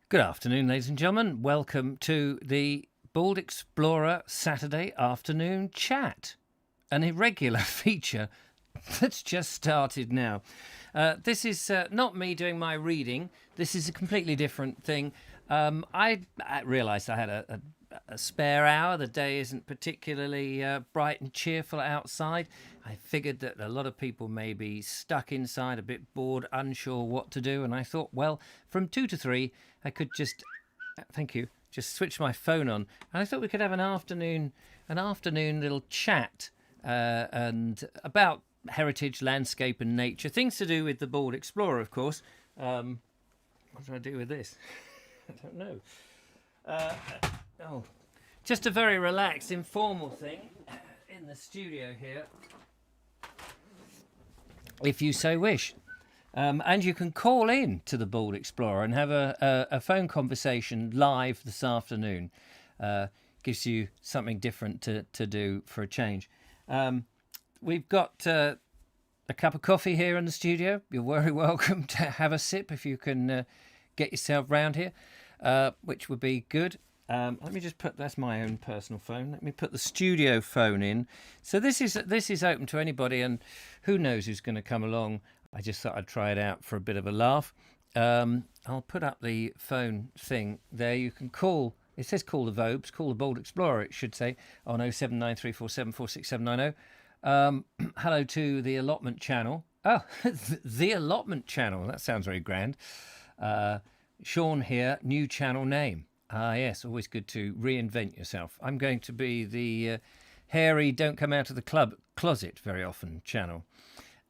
Good afternoon, ladies and gentlemen. Welcome to the Bald Explorer Saturday afternoon chat, an irregular feature that's just started now. This is not me doing my reading. This is a completely different thing. I realised I had a spare hour. The day isn't particularly bright and cheerful outside. I figured that a lot of people may be stuck inside, a bit bored, unsure what to do. And I thought, well, from 2 to 3, I could just switch my phone on. And I thought we could have an afternoon little chat and about heritage, landscape, and nature. Things to do with the Bald Explorer, of course. What do I do with this? I don't know. Oh, just a very relaxed, informal thing in the studio here, if you so wish. And you can call in to the Bald Explorer and have a phone conversation live this afternoon. Gives you something different to do for a change. We've got a cup of coffee here in the studio. You're very welcome to have a sip if you can get yourself round here, which would be good. Let me just that's my own personal phone. Let me put the studio phone in. So this is open to anybody, and who knows who's going to come along. I just thought I'd try it out for a bit of a laugh. I'll put up the phone thing there. You can call. It says call the Vobes, call the Bald Explorer, it should say, on 07934746790. Hello to the allotment channel. Oh, the allotment channel. That sounds very grand. Sean here, new channel name. Ah, yes, always good to reinvent yourself. I'm going to be the hairy, don't come out of the closet very often channel.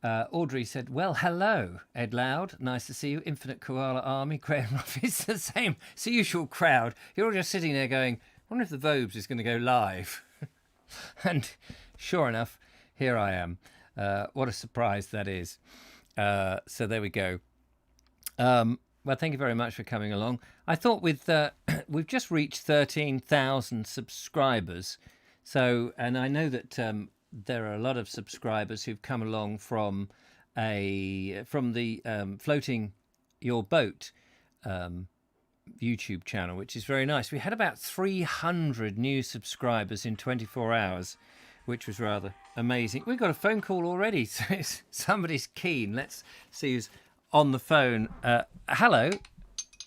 Audrey said, well, hello, Ed Loud. Nice to see you. Infinite Koala Army. Graham Ruff. It's the same. It's the usual crowd. You're all just sitting there going, I wonder if the Vobes is going to go live. And sure enough, here I am. What a surprise that is. So there we go. Well, thank you very much for coming along. I thought we've just reached 13,000 subscribers. So, and I know that there are a lot of subscribers who've come along from the Floating Your Boat YouTube channel, which is very nice. We had about 300 new subscribers in 24 hours, which was rather amazing. We've got a phone call already, so somebody's keen. Let's see who's on the phone. Hello.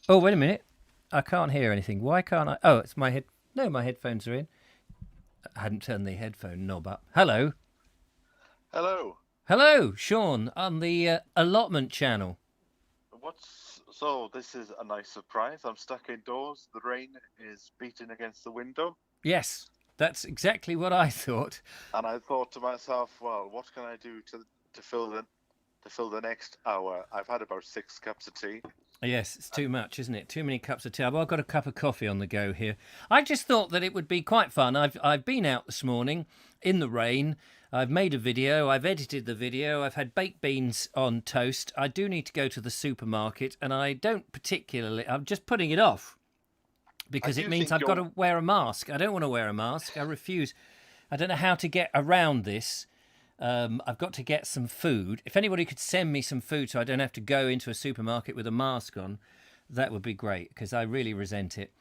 Oh, wait a minute. I can't hear anything. Why can't I? Oh, it's my head. No, my headphones are in. I hadn't turned the headphone knob up. Hello. Hello. Hello, Sean, on the allotment channel. So this is a nice surprise. I'm stuck indoors. The rain is beating against the window. Yes, that's exactly what I thought. And I thought to myself, well, what can I do to fill the next hour? I've had about 6 cups of tea. Yes, it's too much, isn't it? Too many cups of tea. Well, I've got a cup of coffee on the go here. I just thought that it would be quite fun. I've been out this morning in the rain. I've made a video. I've edited the video. I've had baked beans on toast. I do need to go to the supermarket, and I don't particularly. I'm just putting it off because it means I've got to wear a mask. I don't want to wear a mask. I refuse. I don't know how to get around this. I've got to get some food. If anybody could send me some food so I don't have to go into a supermarket with a mask on, that would be great, because I really resent it.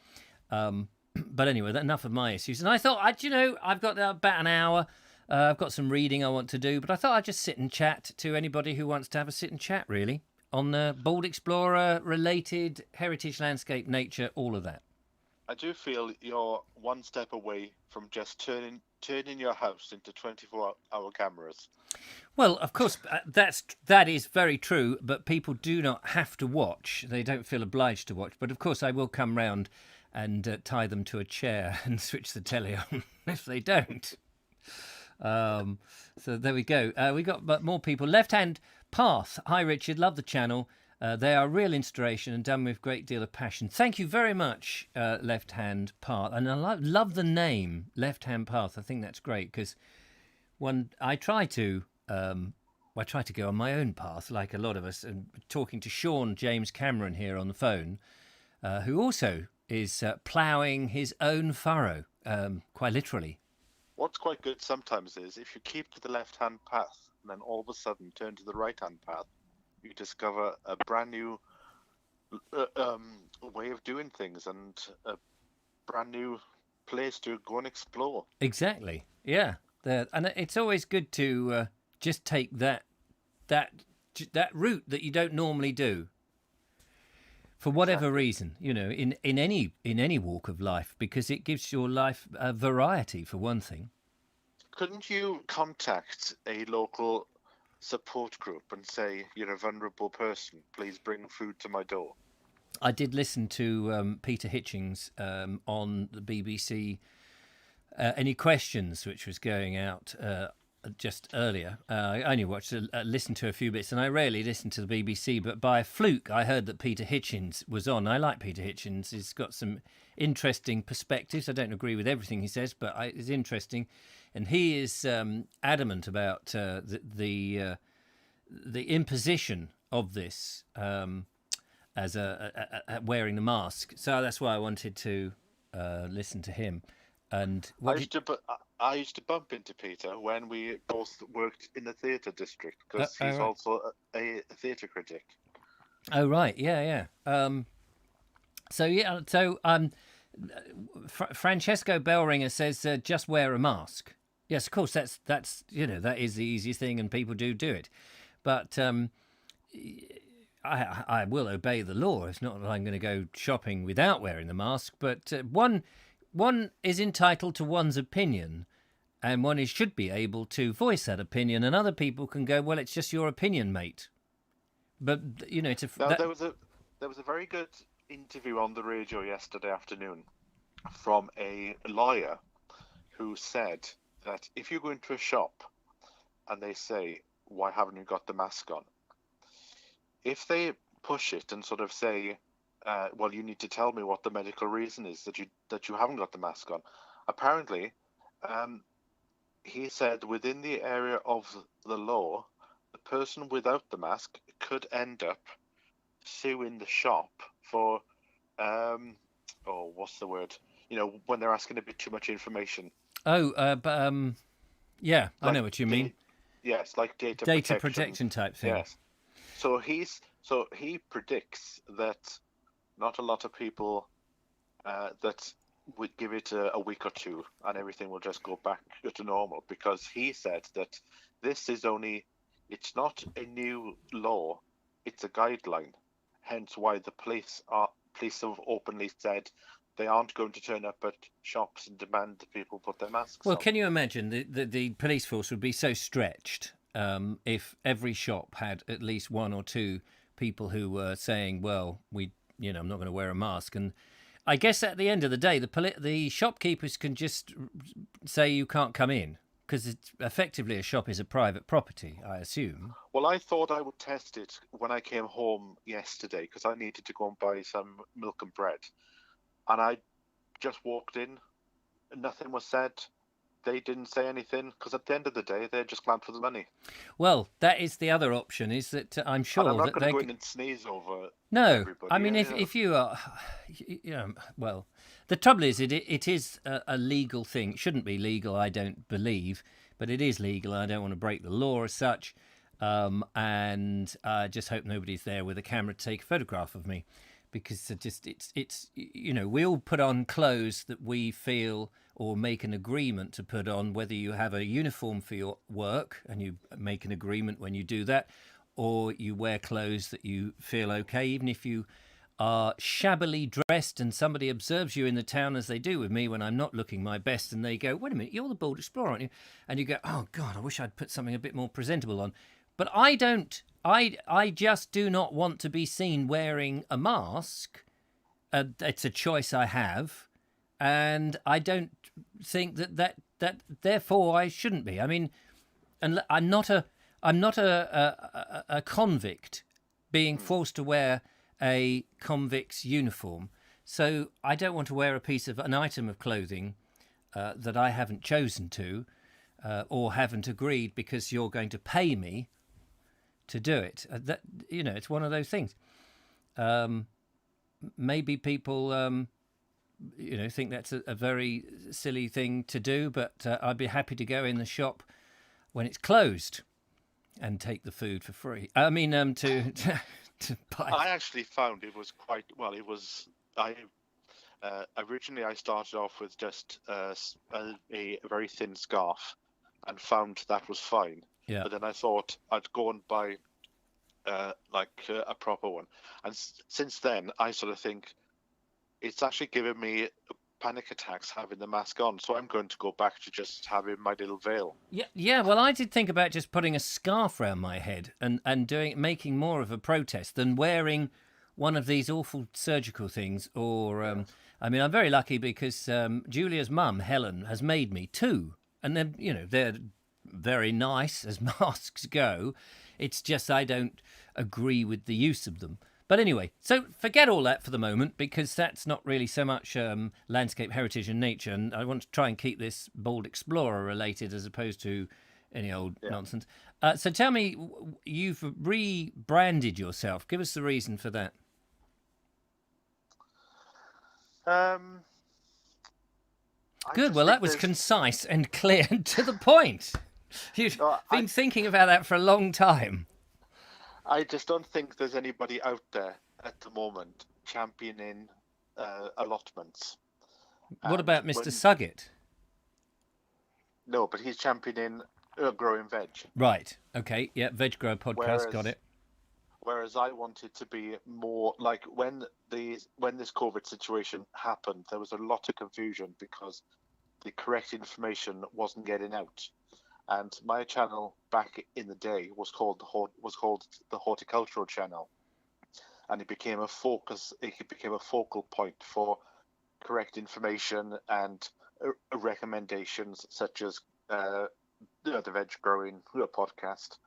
But anyway, enough of my issues. And I thought, I've got about an hour. I've got some reading I want to do, but I thought I'd just sit and chat to anybody who wants to have a sit and chat, really, on the Bald Explorer, related heritage, landscape, nature, all of that. I do feel you're one step away from just turning your house into 24-hour cameras. Well, of course, that is very true, but people do not have to watch. They don't feel obliged to watch. But of course, I will come round and tie them to a chair and switch the telly on if they don't. So there we go. We got more people. Left Hand Path. Hi, Richard. Love the channel. They are real inspiration and done with a great deal of passion. Thank you very much, Left Hand Path. And I love the name, Left Hand Path. I think that's great, because I try to go on my own path, like a lot of us. And talking to Sean James Cameron here on the phone, who also is ploughing his own furrow, quite literally. What's quite good sometimes is if you keep to the left-hand path and then all of a sudden turn to the right-hand path, you discover a brand new way of doing things and a brand new place to go and explore. Exactly. Yeah. And it's always good to just take that that route that you don't normally do for whatever reason, in any walk of life, because it gives your life a variety, for one thing. Couldn't you contact a local support group and say, you're a vulnerable person, please bring food to my door? I did listen to Peter Hitchens on the BBC Any Questions, which was going out just earlier. I only listened to a few bits, and I rarely listen to the BBC, but by a fluke I heard that Peter Hitchens was on. I like Peter Hitchens. He's got some interesting perspectives. I don't agree with everything he says, but it's interesting. And he is adamant about the imposition of this as wearing the mask. So that's why I wanted to listen to him. And I used to bump into Peter when we both worked in the theatre district, because he's also a theatre critic. Oh right, yeah. Francesco Bellringer says just wear a mask. Yes, of course, that's that is the easiest thing, and people do it. But I will obey the law. It's not that I'm going to go shopping without wearing the mask. But one is entitled to one's opinion, and one should be able to voice that opinion. And other people can go, well, it's just your opinion, mate. But there was a very good interview on the radio yesterday afternoon from a lawyer who said that if you go into a shop and they say, why haven't you got the mask on? If they push it and sort of say, well, you need to tell me what the medical reason is that you haven't got the mask on. Apparently, he said within the area of the law, the person without the mask could end up suing the shop for, what's the word? When they're asking a bit too much information. Yeah, I know what you mean. Yes, like data protection type thing. Yes. So he predicts that not a lot of people that would give it a week or two and everything will just go back to normal, because he said that it's not a new law, it's a guideline. Hence why the police have openly said they aren't going to turn up at shops and demand that people put their masks on. Well, can you imagine the police force would be so stretched if every shop had at least one or two people who were saying, well, I'm not going to wear a mask. And I guess at the end of the day, the shopkeepers can just say you can't come in, because it's effectively a shop is a private property, I assume. Well, I thought I would test it when I came home yesterday, because I needed to go and buy some milk and bread. And I just walked in, and nothing was said. They didn't say anything, because at the end of the day, they're just glad for the money. Well, that is the other option, is that I'm sure and I'm not that going to go in and sneeze over everybody. I mean, if you are, well, the trouble is it is a legal thing. It shouldn't be legal, I don't believe, but it is legal. I don't want to break the law as such, and I just hope nobody's there with a camera to take a photograph of me. Because it's we all put on clothes that we feel, or make an agreement to put on, whether you have a uniform for your work and you make an agreement when you do that, or you wear clothes that you feel okay, even if you are shabbily dressed and somebody observes you in the town, as they do with me when I'm not looking my best, and they go, wait a minute, you're the Bald Explorer, aren't you? And you go, oh God, I wish I'd put something a bit more presentable on. But I don't. I just do not want to be seen wearing a mask. It's a choice I have, and I don't think that therefore I shouldn't be. I mean, and I'm not a convict being forced to wear a convict's uniform, so I don't want to wear an item of clothing that I haven't chosen to, or haven't agreed because you're going to pay me to do it. It's one of those things. Maybe people, think that's a very silly thing to do, but I'd be happy to go in the shop when it's closed and take the food for free. I mean, to buy. I actually found it was quite well. It was I originally I started off with just a very thin scarf, and found that was fine. Yeah. But then I thought I'd go and buy a proper one, and since then I sort of think it's actually given me panic attacks having the mask on. So I'm going to go back to just having my little veil. Yeah. Well, I did think about just putting a scarf around my head and making more of a protest than wearing one of these awful surgical things. Or, I mean, I'm very lucky because Julia's mum, Helen, has made me two, and they're very nice as masks go. It's just I don't agree with the use of them. But anyway, so forget all that for the moment, because that's not really so much landscape heritage and nature, and I want to try and keep this Bold Explorer related as opposed to any old nonsense. So tell me, you've rebranded yourself. Give us the reason for that. Good. Well, that was concise and clear and to the point. You've been thinking about that for a long time. I just don't think there's anybody out there at the moment championing allotments. What about Mr. Suggett? No, but he's championing growing veg. Right. Okay. Yeah. Veg Grow Podcast. Got it. Whereas I wanted to be more like when this COVID situation happened, there was a lot of confusion because the correct information wasn't getting out. And my channel back in the day was called the Horticultural Channel, and it became a focus. It became a focal point for correct information and recommendations, such as the Veg Growing podcast.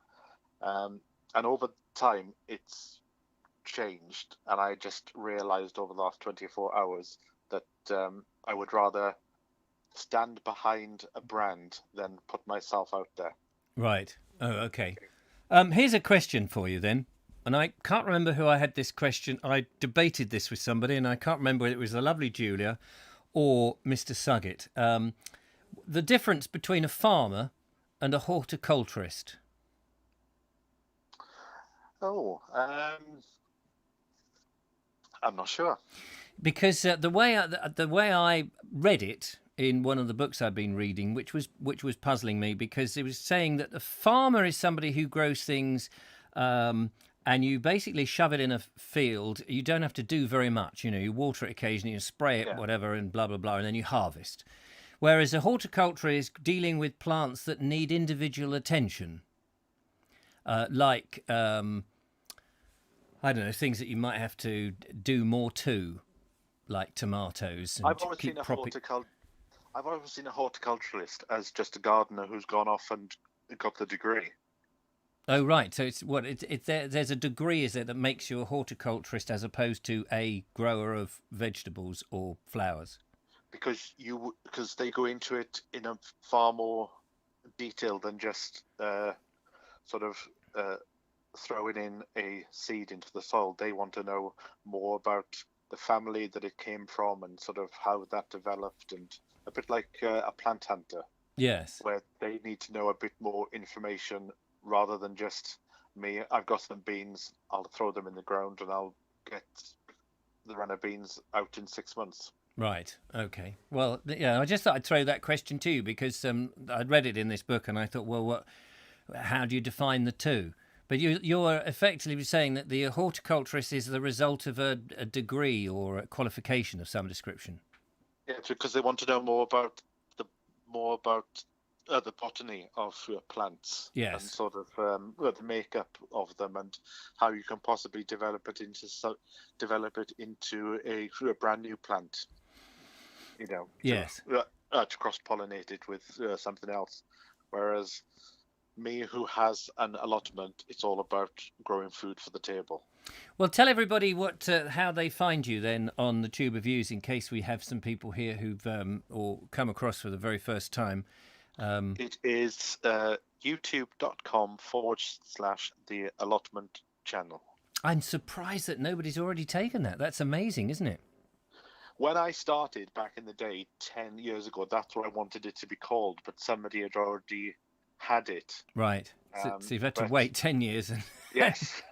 And over time, it's changed, and I just realised over the last 24 hours that I would rather stand behind a brand than put myself out there. Right. Oh, okay. Here's a question for you then. And I can't remember who I had this question. I debated this with somebody, and I can't remember whether it was the lovely Julia or Mr. Suggett. The difference between a farmer and a horticulturist. Oh, I'm not sure. Because the way I read it in one of the books I've been reading, which was puzzling me, because it was saying that the farmer is somebody who grows things, and you basically shove it in a field. You don't have to do very much. You water it occasionally, you spray it, whatever, and blah blah blah, and then you harvest. Whereas a horticulture is dealing with plants that need individual attention, like I don't know, things that you might have to do more to, like tomatoes. And I've always seen a horticulturalist as just a gardener who's gone off and got the degree. Oh, right. So it's what there's a degree, is it, that makes you a horticulturist as opposed to a grower of vegetables or flowers? Because they go into it in a far more detail than just throwing in a seed into the soil. They want to know more about the family that it came from and sort of how that developed, and a bit like a plant hunter. Yes. Where they need to know a bit more information rather than just me. I've got some beans, I'll throw them in the ground and I'll get the runner beans out in 6 months. Right. Okay. Well, yeah, I just thought I'd throw that question to you because I'd read it in this book and I thought, well, how do you define the two? But you're effectively saying that the horticulturist is the result of a degree or a qualification of some description. Yeah, because they want to know more about the botany of brants. Yes. And sort of the makeup of them and how you can possibly develop it into a brand new plant. Yes. To cross-pollinate it with something else. Whereas me, who has an allotment, it's all about growing food for the table. Well, tell everybody how they find you then on the Tube of Views, in case we have some people here who've or come across for the very first time. It is youtube.com/the allotment channel. I'm surprised that nobody's already taken that. That's amazing, isn't it? When I started back in the day, 10 years ago, that's what I wanted it to be called, but somebody had already had it. Right. So you've had to wait 10 years. Yes.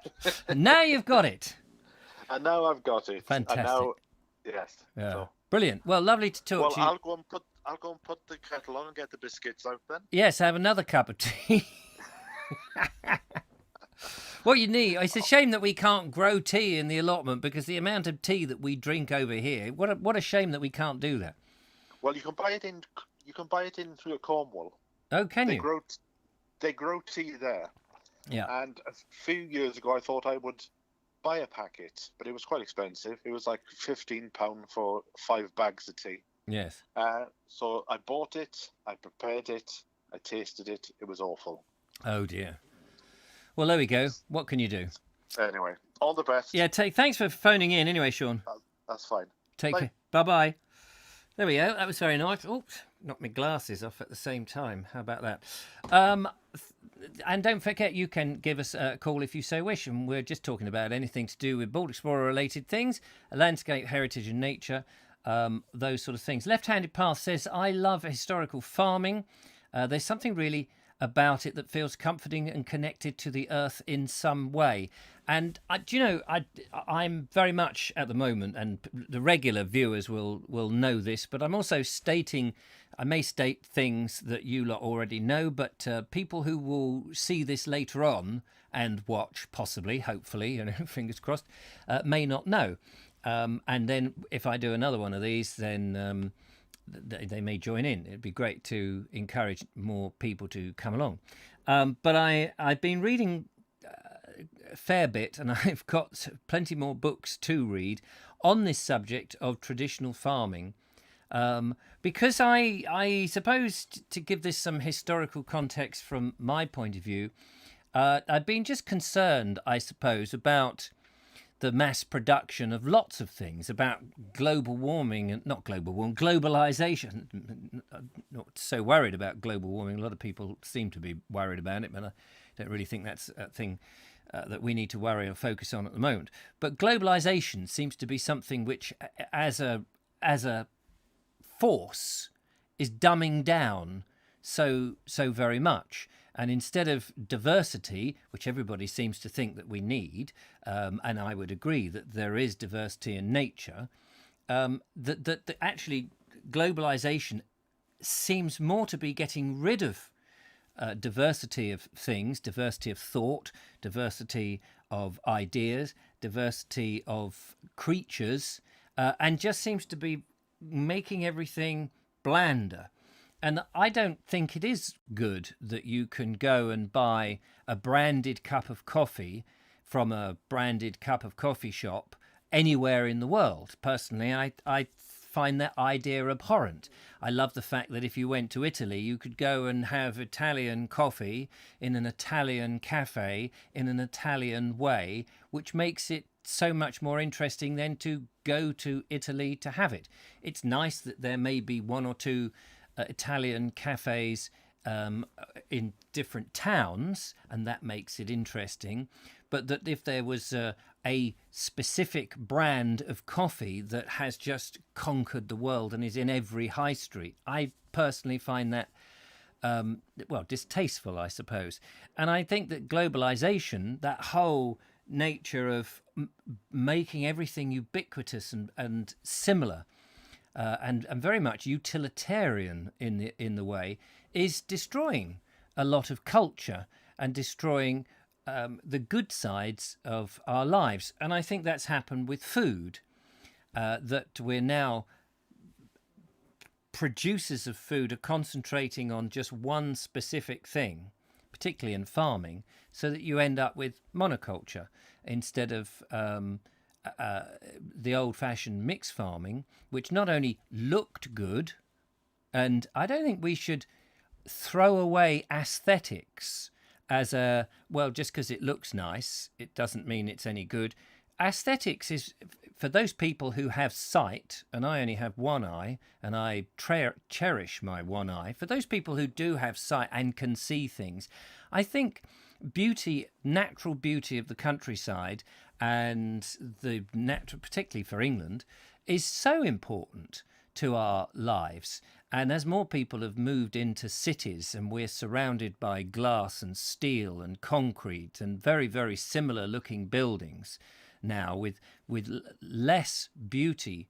And now you've got it. And now I've got it. Fantastic. And now Yes. Yeah. So, Brilliant. Well, lovely to talk well, to you. I'll go and put the kettle on and get the biscuits out then. Yes, have another cup of tea. What you need, it's a shame that we can't grow tea in the allotment because the amount of tea that we drink over here, what a shame that we can't do that. Well, you can buy it in through Cornwall. Oh, can They you? grow they grow tea there. Yeah. And a few years ago, I thought I would buy a packet, but it was quite expensive. It was like £15 for 5 bags of tea. Yes. So I bought it, I prepared it, I tasted it. It was awful. Oh dear. Well, there we go. What can you do? Anyway, all the best. Yeah. Thanks for phoning in. Anyway, Sean. That's fine. Take Bye. care. Bye bye. There we go. That was very nice. Oops, knocked my glasses off at the same time. How about that? And don't forget, you can give us a call if you so wish. And we're just talking about anything to do with Bold Explorer related things, landscape, heritage, and nature, those sort of things. Left Handed Path says, I love historical farming. There's something really about it that feels comforting and connected to the earth in some way. And I'm very much at the moment, and the regular viewers will know this, but I'm also I may state things that you lot already know, but people who will see this later on and watch, possibly, hopefully, fingers crossed, may not know. And then if I do another one of these, then they may join in. It'd be great to encourage more people to come along. But I've been reading a fair bit, and I've got plenty more books to read on this subject of traditional farming. Because I suppose to give this some historical context from my point of view, I've been just concerned, I suppose, about the mass production of lots of things, about global warming and not global warming, globalization. I'm not so worried about global warming. A lot of people seem to be worried about it, but I don't really think that's a thing that we need to worry or focus on at the moment. But globalization seems to be something which, as a force, is dumbing down so very much. And instead of diversity, which everybody seems to think that we need, and I would agree that there is diversity in nature, that actually globalization seems more to be getting rid of diversity of things, diversity of thought, diversity of ideas, diversity of creatures, and just seems to be making everything blander. And I don't think it is good that you can go and buy a branded cup of coffee from a branded cup of coffee shop anywhere in the world. Personally, I find that idea abhorrent. I love the fact that if you went to Italy, you could go and have Italian coffee in an Italian cafe in an Italian way, which makes it so much more interesting than to go to Italy to have it. It's nice that there may be one or two Italian cafes in different towns, and that makes it interesting. But that if there was a specific brand of coffee that has just conquered the world and is in every high street, I personally find that distasteful, I suppose. And I think that globalization, that whole nature of making everything ubiquitous and similar, and very much utilitarian in the way, is destroying a lot of culture and destroying the good sides of our lives. And I think that's happened with food, that we're now producers of food are concentrating on just one specific thing, particularly in farming, so that you end up with monoculture instead of the old-fashioned mixed farming, which not only looked good, and I don't think we should throw away aesthetics as just because it looks nice, it doesn't mean it's any good. Aesthetics is for those people who have sight, and I only have one eye, and I cherish my one eye. For those people who do have sight and can see things, I think natural beauty of the countryside, and the natural, particularly for England, is so important to our lives. And as more people have moved into cities and we're surrounded by glass and steel and concrete and very, very similar looking buildings now with less beauty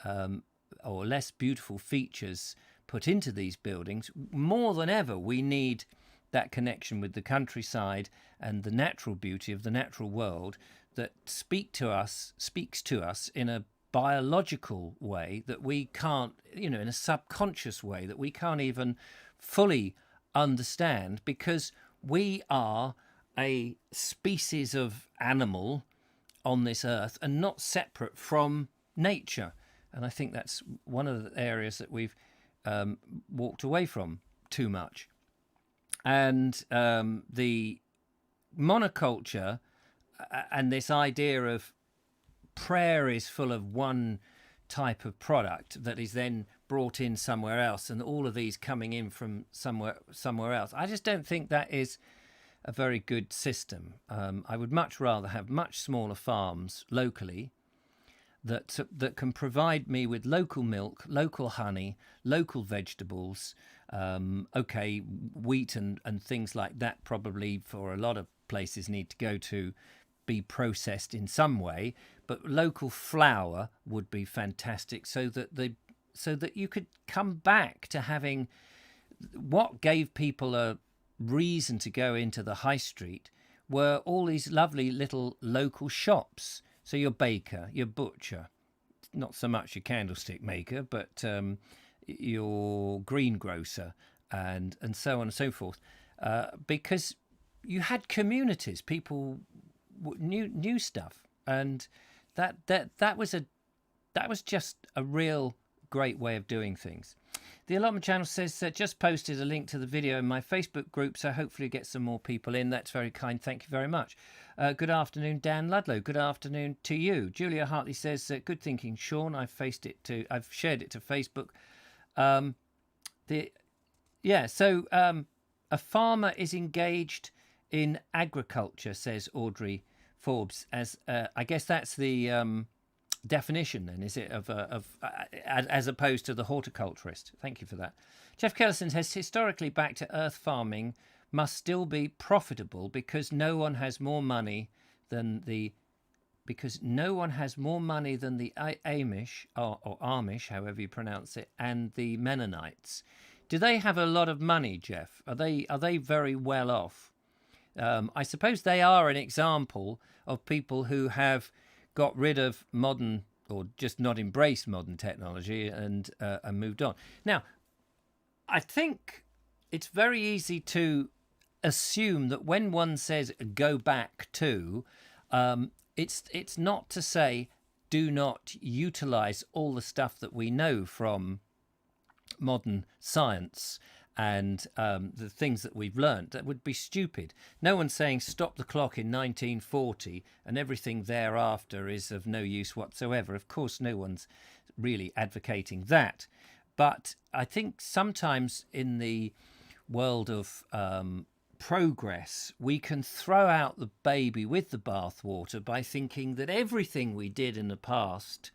or less beautiful features put into these buildings, more than ever we need that connection with the countryside and the natural beauty of the natural world that speaks to us in a biological way that we can't, in a subconscious way that we can't even fully understand, because we are a species of animal on this earth and not separate from nature. And I think that's one of the areas that we've walked away from too much. And the monoculture and this idea of prairies full of one type of product that is then brought in somewhere else, and all of these coming in from somewhere else, I just don't think that is a very good system. I would much rather have much smaller farms locally that can provide me with local milk, local honey, local vegetables. Okay, wheat and things like that probably for a lot of places need to go to be processed in some way, but local flour would be fantastic, so that you could come back to having what gave people a reason to go into the high street were all these lovely little local shops. So your baker, your butcher, not so much your candlestick maker, but your greengrocer, and so on and so forth, because you had communities, people knew stuff, and that was just a real great way of doing things. The allotment channel says just posted a link to the video in my Facebook group, so hopefully get some more people in. That's very kind. Thank you very much. Good afternoon, Dan Ludlow. Good afternoon to you. Julia Hartley says good thinking, Sean. I've shared it to Facebook. A farmer is engaged in agriculture, says Audrey Forbes. As I guess that's the definition, then, is it, of as opposed to the horticulturist? Thank you for that. Jeff Kellison says historically back to earth farming must still be profitable because no one has more money than the Amish or Amish, however you pronounce it, and the Mennonites. Do they have a lot of money, Jeff? Are they very well off? I suppose they are an example of people who have got rid of modern, or just not embraced modern technology, and moved on. Now, I think it's very easy to assume that when one says go back to, it's not to say do not utilize all the stuff that we know from modern science and the things that we've learned. That would be stupid. No one's saying stop the clock in 1940 and everything thereafter is of no use whatsoever. Of course, no one's really advocating that. But I think sometimes in the world of progress, we can throw out the baby with the bathwater by thinking that everything we did in the past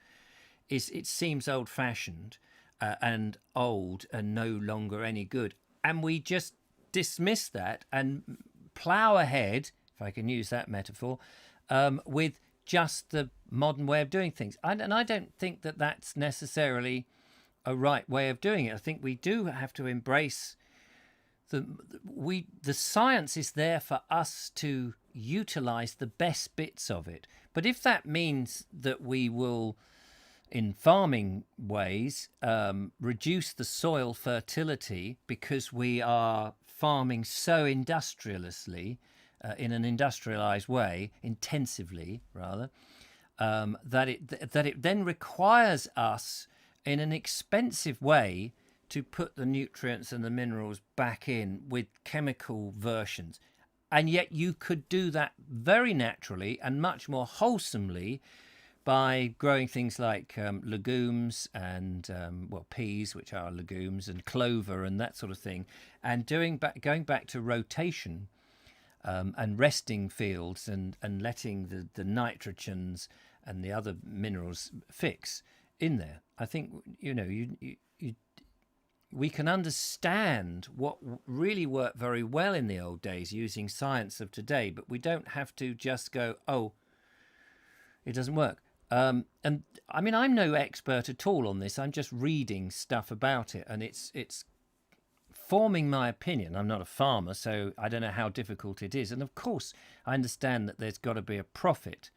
it seems old-fashioned and old and no longer any good, and we just dismiss that and plough ahead, if I can use that metaphor, with just the modern way of doing things. And I don't think that that's necessarily a right way of doing it. I think we do have to embrace the science is there for us to utilize the best bits of it. But if that means that we will, in farming ways, reduce the soil fertility because we are farming so industrialistly, in an industrialized way, intensively rather, that it then requires us in an expensive way to put the nutrients and the minerals back in with chemical versions. And yet you could do that very naturally and much more wholesomely by growing things like legumes and peas, which are legumes, and clover and that sort of thing, and going back to rotation and resting fields and letting the nitrogens and the other minerals fix in there. I think we can understand what really worked very well in the old days using science of today, but we don't have to just go, oh, it doesn't work. And I mean, I'm no expert at all on this. I'm just reading stuff about it, and it's forming my opinion. I'm not a farmer, so I don't know how difficult it is. And of course, I understand that there's got to be a profit.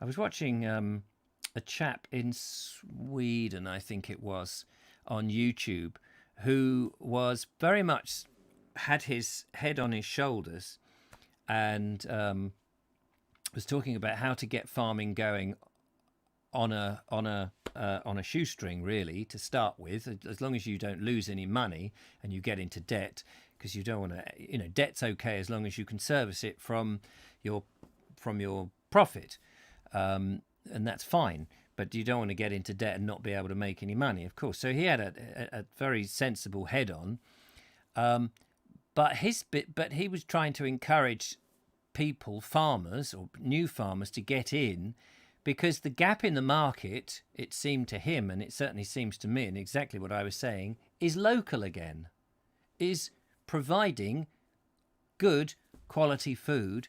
I was watching a chap in Sweden, I think it was, on YouTube, who was very much had his head on his shoulders and was talking about how to get farming going on a shoestring, really, to start with, as long as you don't lose any money and you get into debt, because you don't want to, debt's okay as long as you can service it from your profit, and that's fine. But you don't want to get into debt and not be able to make any money, of course. So he had a very sensible head on, but he was trying to encourage people, farmers or new farmers, to get in, because the gap in the market, it seemed to him, and it certainly seems to me, and exactly what I was saying, is local again, is providing good quality food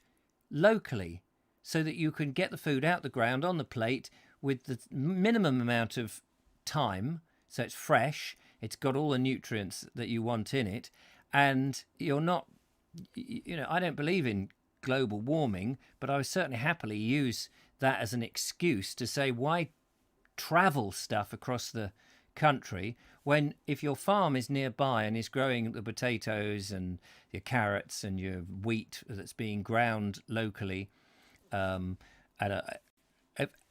locally, so that you can get the food out the ground on the plate with the minimum amount of time, so it's fresh, it's got all the nutrients that you want in it, and you're not, I don't believe in global warming, but I would certainly happily use that as an excuse to say, why travel stuff across the country when, if your farm is nearby and is growing the potatoes and your carrots and your wheat that's being ground locally at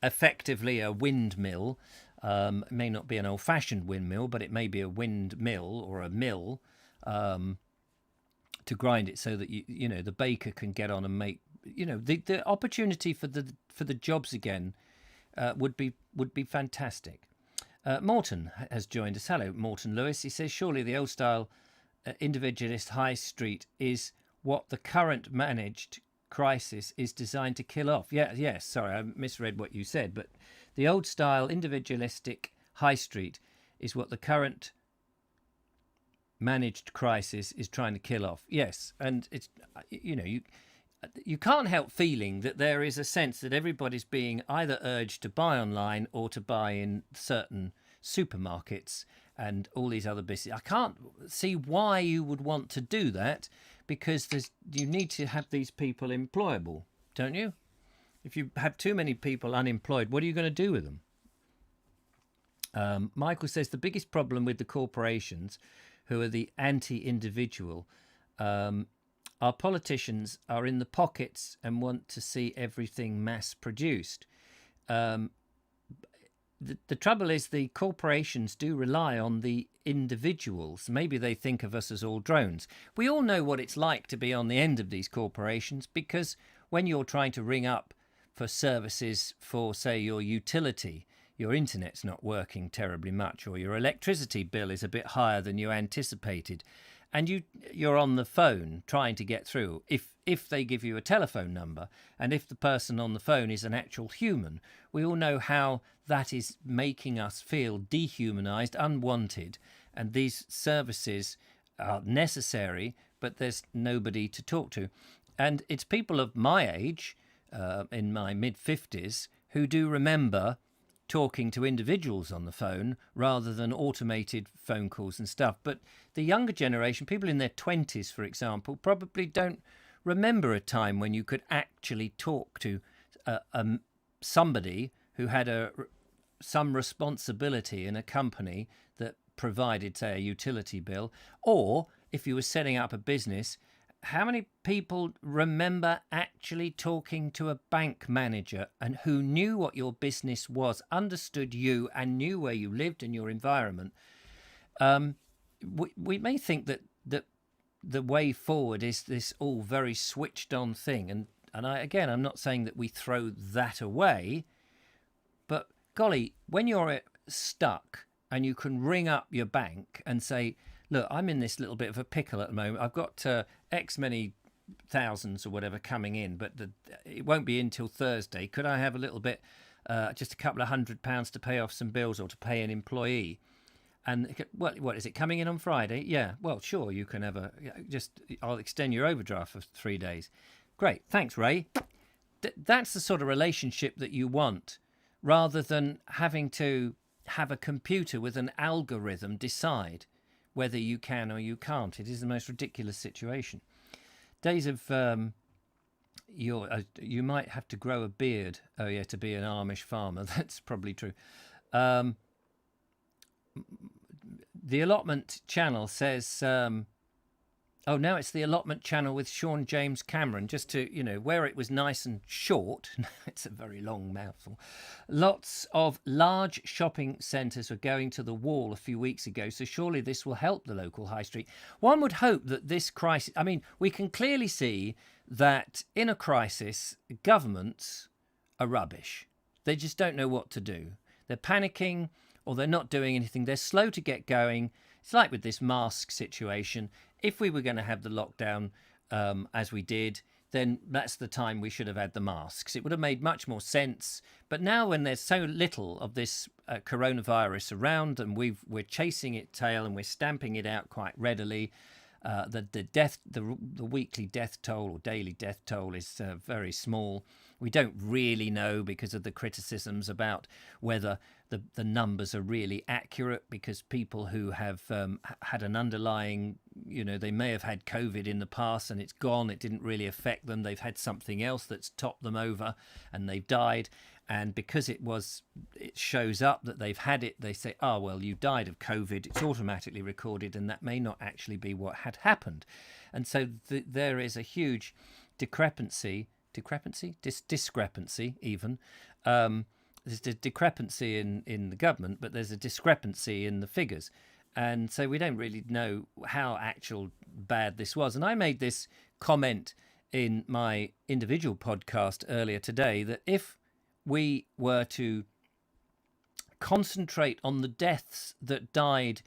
effectively a windmill, it may not be an old-fashioned windmill, but it may be a windmill or a mill, to grind it so that the baker can get on and make, the opportunity for the jobs again would be fantastic. Morton has joined us. Hello, Morton Lewis. He says, surely the old style individualist high street is what the current managed crisis is designed to kill off. Yes, sorry, I misread what you said, but the old style individualistic high street is what the current managed crisis is trying to kill off. Yes, and it's, you can't help feeling that there is a sense that everybody's being either urged to buy online or to buy in certain supermarkets and all these other businesses. I can't see why you would want to do that, because you need to have these people employable, don't you? If you have too many people unemployed, what are you going to do with them? Michael says the biggest problem with the corporations, who are the anti-individual, our politicians are in the pockets and want to see everything mass-produced. The trouble is the corporations do rely on the individuals. Maybe they think of us as all drones. We all know what it's like to be on the end of these corporations, because when you're trying to ring up for services for, say, your utility, your internet's not working terribly much, or your electricity bill is a bit higher than you anticipated, and you're on the phone trying to get through, if they give you a telephone number, and if the person on the phone is an actual human, we all know how that is making us feel dehumanized, unwanted, and these services are necessary, but there's nobody to talk to. And it's people of my age, in my mid-50s, who do remember talking to individuals on the phone rather than automated phone calls and stuff. But the younger generation, people in their 20s, for example, probably don't remember a time when you could actually talk to somebody who had some responsibility in a company that provided, say, a utility bill, or if you were setting up a business. How many people remember actually talking to a bank manager and who knew what your business was, understood you, and knew where you lived and your environment? We may think that the way forward is this all very switched on thing. And I'm not saying that we throw that away, but golly, when you're stuck and you can ring up your bank and say, look, I'm in this little bit of a pickle at the moment. I've got X many thousands or whatever coming in, but it won't be until Thursday. Could I have a little bit, just a couple of £100 to pay off some bills or to pay an employee? And what is it coming in on Friday? Yeah, well, sure, you can have I'll extend your overdraft for 3 days. Great, thanks, Ray. That's the sort of relationship that you want rather than having to have a computer with an algorithm decide whether you can or you can't. It is the most ridiculous situation. Days of you might have to grow a beard. Oh yeah, to be an Amish farmer. That's probably true. The allotment channel says. Oh, now it's the allotment channel with Sean James Cameron, just to, where it was nice and short. It's a very long mouthful. Lots of large shopping centres were going to the wall a few weeks ago, so surely this will help the local high street. One would hope that this crisis, we can clearly see that in a crisis, governments are rubbish. They just don't know what to do. They're panicking or they're not doing anything. They're slow to get going. It's like with this mask situation. If we were going to have the lockdown as we did, then that's the time we should have had the masks. It would have made much more sense. But now when there's so little of this coronavirus around and we're chasing its tail and we're stamping it out quite readily, the weekly death toll or daily death toll is very small. We don't really know because of the criticisms about whether the numbers are really accurate, because people who have had an underlying, they may have had COVID in the past and it's gone. It didn't really affect them. They've had something else that's topped them over and they've died. And because it shows up that they've had it, they say, oh, well, you died of COVID. It's automatically recorded, and that may not actually be what had happened. And so there is a huge discrepancy even. There's a discrepancy in the government, but there's a discrepancy in the figures. And so we don't really know how actual bad this was. And I made this comment in my individual podcast earlier today that if we were to concentrate on the deaths that died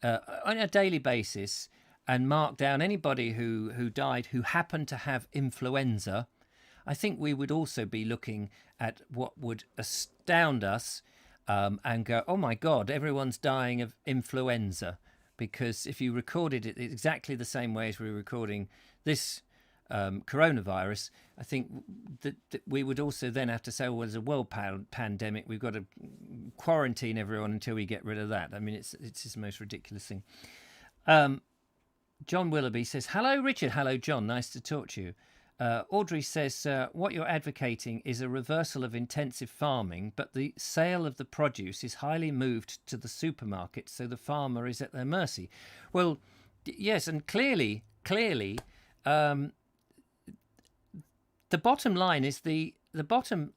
on a daily basis and mark down anybody who died who happened to have influenza, I think we would also be looking at what would astound us and go, oh my God, everyone's dying of influenza. Because if you recorded it exactly the same way as we're recording this coronavirus, I think that we would also then have to say, well, there's a world pandemic. We've got to quarantine everyone until we get rid of that. It's just the most ridiculous thing. John Willoughby says, hello, Richard. Hello, John. Nice to talk to you. Audrey says, what you're advocating is a reversal of intensive farming, but the sale of the produce is highly moved to the supermarket, so the farmer is at their mercy. Well, yes, and clearly, the bottom line is the bottom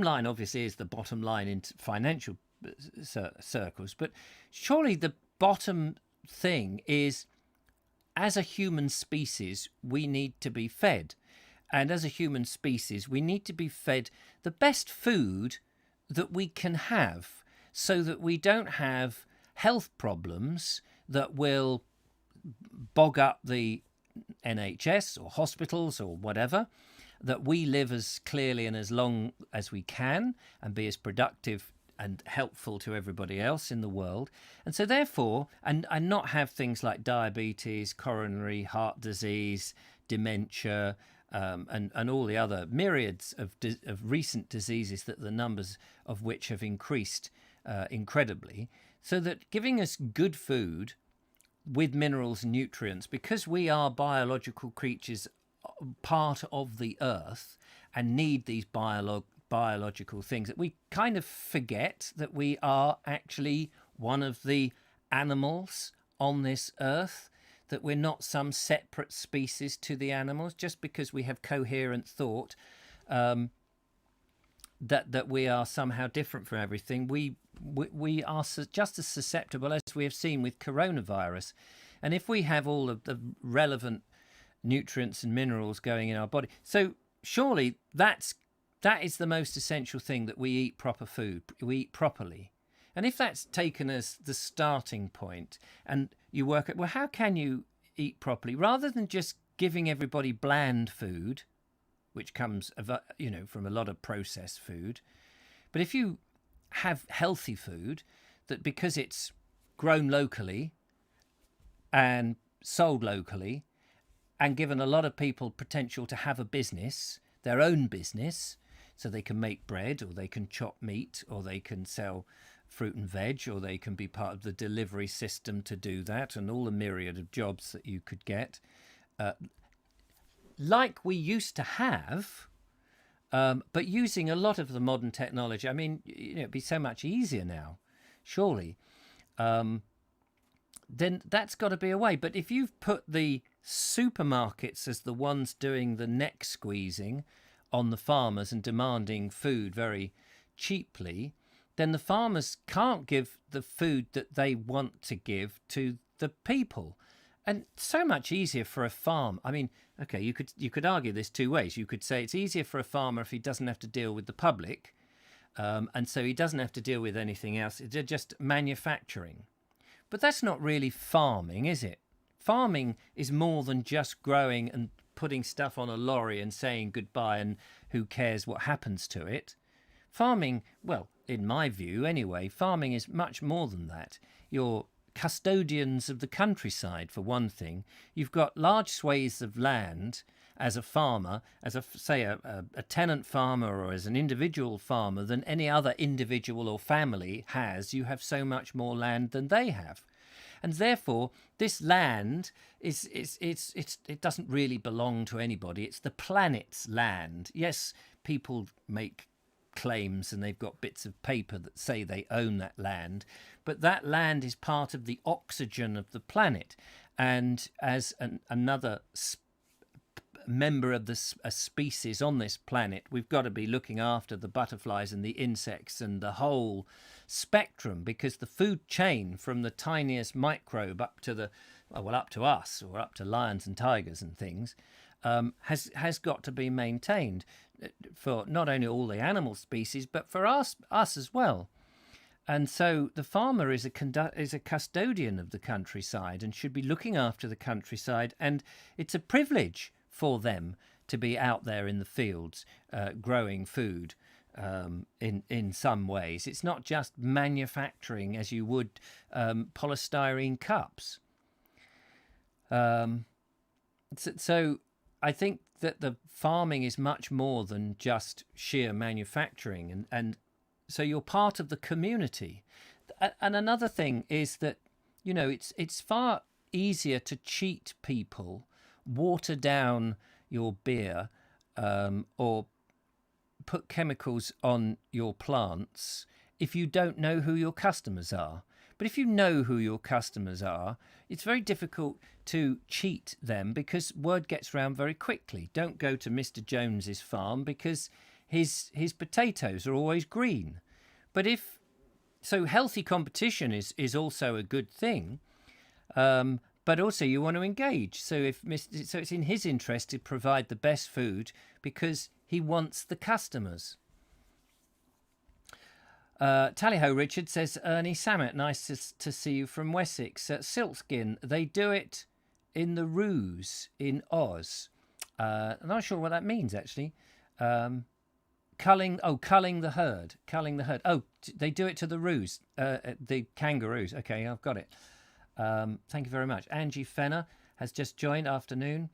line obviously is the bottom line in financial circles, but surely the bottom thing is, as a human species, we need to be fed. And as a human species, we need to be fed the best food that we can have so that we don't have health problems that will bog up the NHS or hospitals or whatever, that we live as clearly and as long as we can and be as productive and helpful to everybody else in the world. And so therefore, and not have things like diabetes, coronary heart disease, dementia, and all the other myriads of recent diseases that the numbers of which have increased incredibly. So that giving us good food with minerals and nutrients, because we are biological creatures, part of the earth, and need these biological things, that we kind of forget that we are actually one of the animals on this earth, that we're not some separate species to the animals just because we have coherent thought, that we are somehow different from everything. We are just as susceptible as we have seen with coronavirus. And if we have all of the relevant nutrients and minerals going in our body, so surely that is the most essential thing, that we eat proper food, we eat properly. And if that's taken as the starting point, and you work at, well, how can you eat properly rather than just giving everybody bland food, which comes, from a lot of processed food. But if you have healthy food, that because it's grown locally and sold locally and given a lot of people potential to have a business, their own business, So they can make bread, or they can chop meat, or they can sell fruit and veg, or they can be part of the delivery system to do that, and all the myriad of jobs that you could get, like we used to have, but using a lot of the modern technology. I mean, it'd be so much easier now, surely. Then that's got to be a way. But if you've put the supermarkets as the ones doing the neck squeezing on the farmers and demanding food very cheaply, then the farmers can't give the food that they want to give to the people. And so much easier for a farm. I mean, okay, you could argue this two ways. You could say it's easier for a farmer if he doesn't have to deal with the public, and so he doesn't have to deal with anything else. It's just manufacturing. But that's not really farming, is it? Farming is more than just growing and putting stuff on a lorry and saying goodbye and who cares what happens to it. Farming, well, in my view anyway, farming is much more than that. You're custodians of the countryside, for one thing. You've got large swathes of land as a farmer, as a tenant farmer or as an individual farmer than any other individual or family has. You have so much more land than they have. And therefore, this land it doesn't really belong to anybody. It's the planet's land. Yes, people make claims and they've got bits of paper that say they own that land, but that land is part of the oxygen of the planet. And as another member of a species on this planet, we've got to be looking after the butterflies and the insects and the whole spectrum, because the food chain from the tiniest microbe up to up to us, or up to lions and tigers and things, has got to be maintained for not only all the animal species but for us as well. And so the farmer is a custodian of the countryside and should be looking after the countryside, and it's a privilege for them to be out there in the fields growing food in some ways. It's not just manufacturing as you would polystyrene cups. So I think that the farming is much more than just sheer manufacturing, and so you're part of the community. And another thing is that, it's far easier to cheat people, water down your beer, or put chemicals on your plants if you don't know who your customers are. But if you know who your customers are, it's very difficult to cheat them, because word gets round very quickly. Don't go to Mr. Jones's farm because his potatoes are always green. But healthy competition is also a good thing. But also you want to engage. So it's in his interest to provide the best food because he wants the customers. Tally-ho Richard says, Ernie Samet, nice to see you from Wessex. Silkskin, they do it in the Ruse in Oz. I'm not sure what that means, actually. Culling the herd. Oh, they do it to the Ruse, the kangaroos. Okay, I've got it. Thank you very much. Angie Fenner has just joined. Afternoon.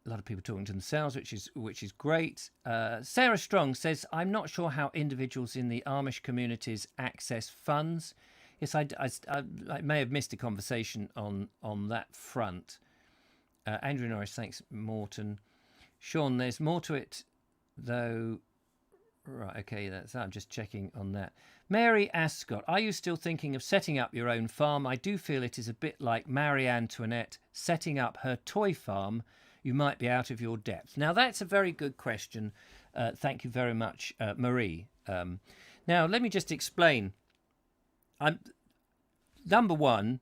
A lot of people talking to themselves, which is great. Sarah Strong says, I'm not sure how individuals in the Amish communities access funds. Yes, I may have missed a conversation on that front. Andrew Norris, thanks, Morton. Sean, there's more to it, though. Right, okay, I'm just checking on that. Mary Ascott, are you still thinking of setting up your own farm? I do feel it is a bit like Marie Antoinette setting up her toy farm. You might be out of your depth. Now, that's a very good question. Thank you very much, Marie. Now, let me just explain. Number one,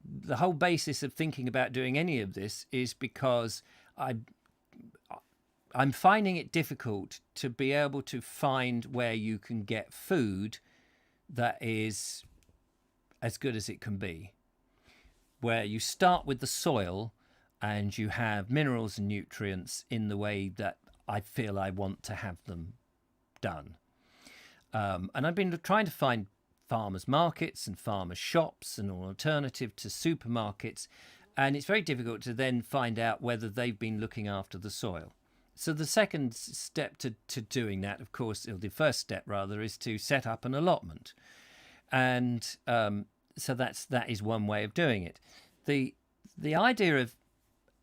the whole basis of thinking about doing any of this is because I'm finding it difficult to be able to find where you can get food that is as good as it can be, where you start with the soil and you have minerals and nutrients in the way that I feel I want to have them done. And I've been trying to find farmers markets and farmers shops and an alternative to supermarkets, and it's very difficult to then find out whether they've been looking after the soil. So the second step to doing that, of course, or the first step rather, is to set up an allotment, and so that is one way of doing it. The idea of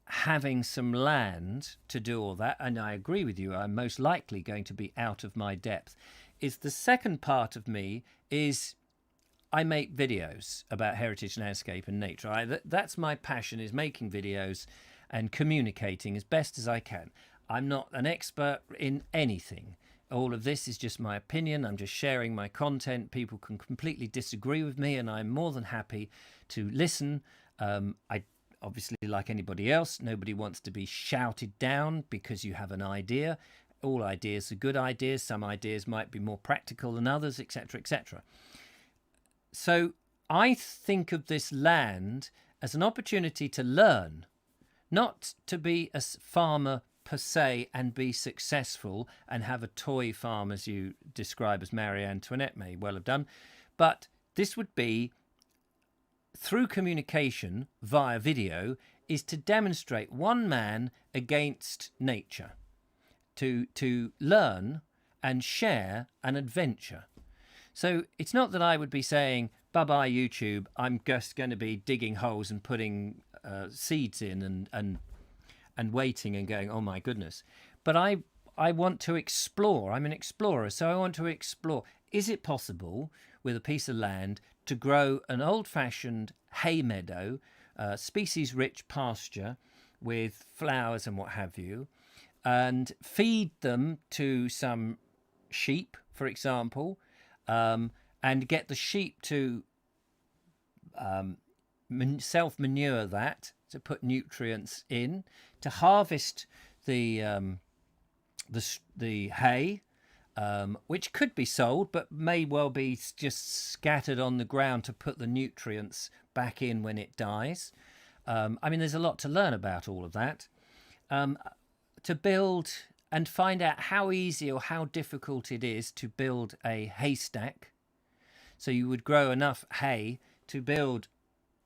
having some land to do all that, and I agree with you, I'm most likely going to be out of my depth, is the second part of me is I make videos about heritage landscape and nature. That's my passion, is making videos and communicating as best as I can. I'm not an expert in anything. All of this is just my opinion. I'm just sharing my content. People can completely disagree with me, and I'm more than happy to listen. I obviously, like anybody else, nobody wants to be shouted down because you have an idea. All ideas are good ideas. Some ideas might be more practical than others, etc., etc. So I think of this land as an opportunity to learn, not to be a farmer per se and be successful and have a toy farm, as you describe, as Marie Antoinette may well have done. But this would be, through communication via video, is to demonstrate one man against nature, to learn and share an adventure. So it's not that I would be saying, bye-bye YouTube, I'm just going to be digging holes and putting seeds in and waiting and going, oh my goodness. But I want to explore. I'm an explorer, so I want to explore. Is it possible with a piece of land to grow an old-fashioned hay meadow, species-rich pasture with flowers and what have you, and feed them to some sheep, for example, and get the sheep to self-manure that, to put nutrients in, to harvest the hay, which could be sold, but may well be just scattered on the ground to put the nutrients back in when it dies. I mean, there's a lot to learn about all of that. To build and find out how easy or how difficult it is to build a haystack. So you would grow enough hay to build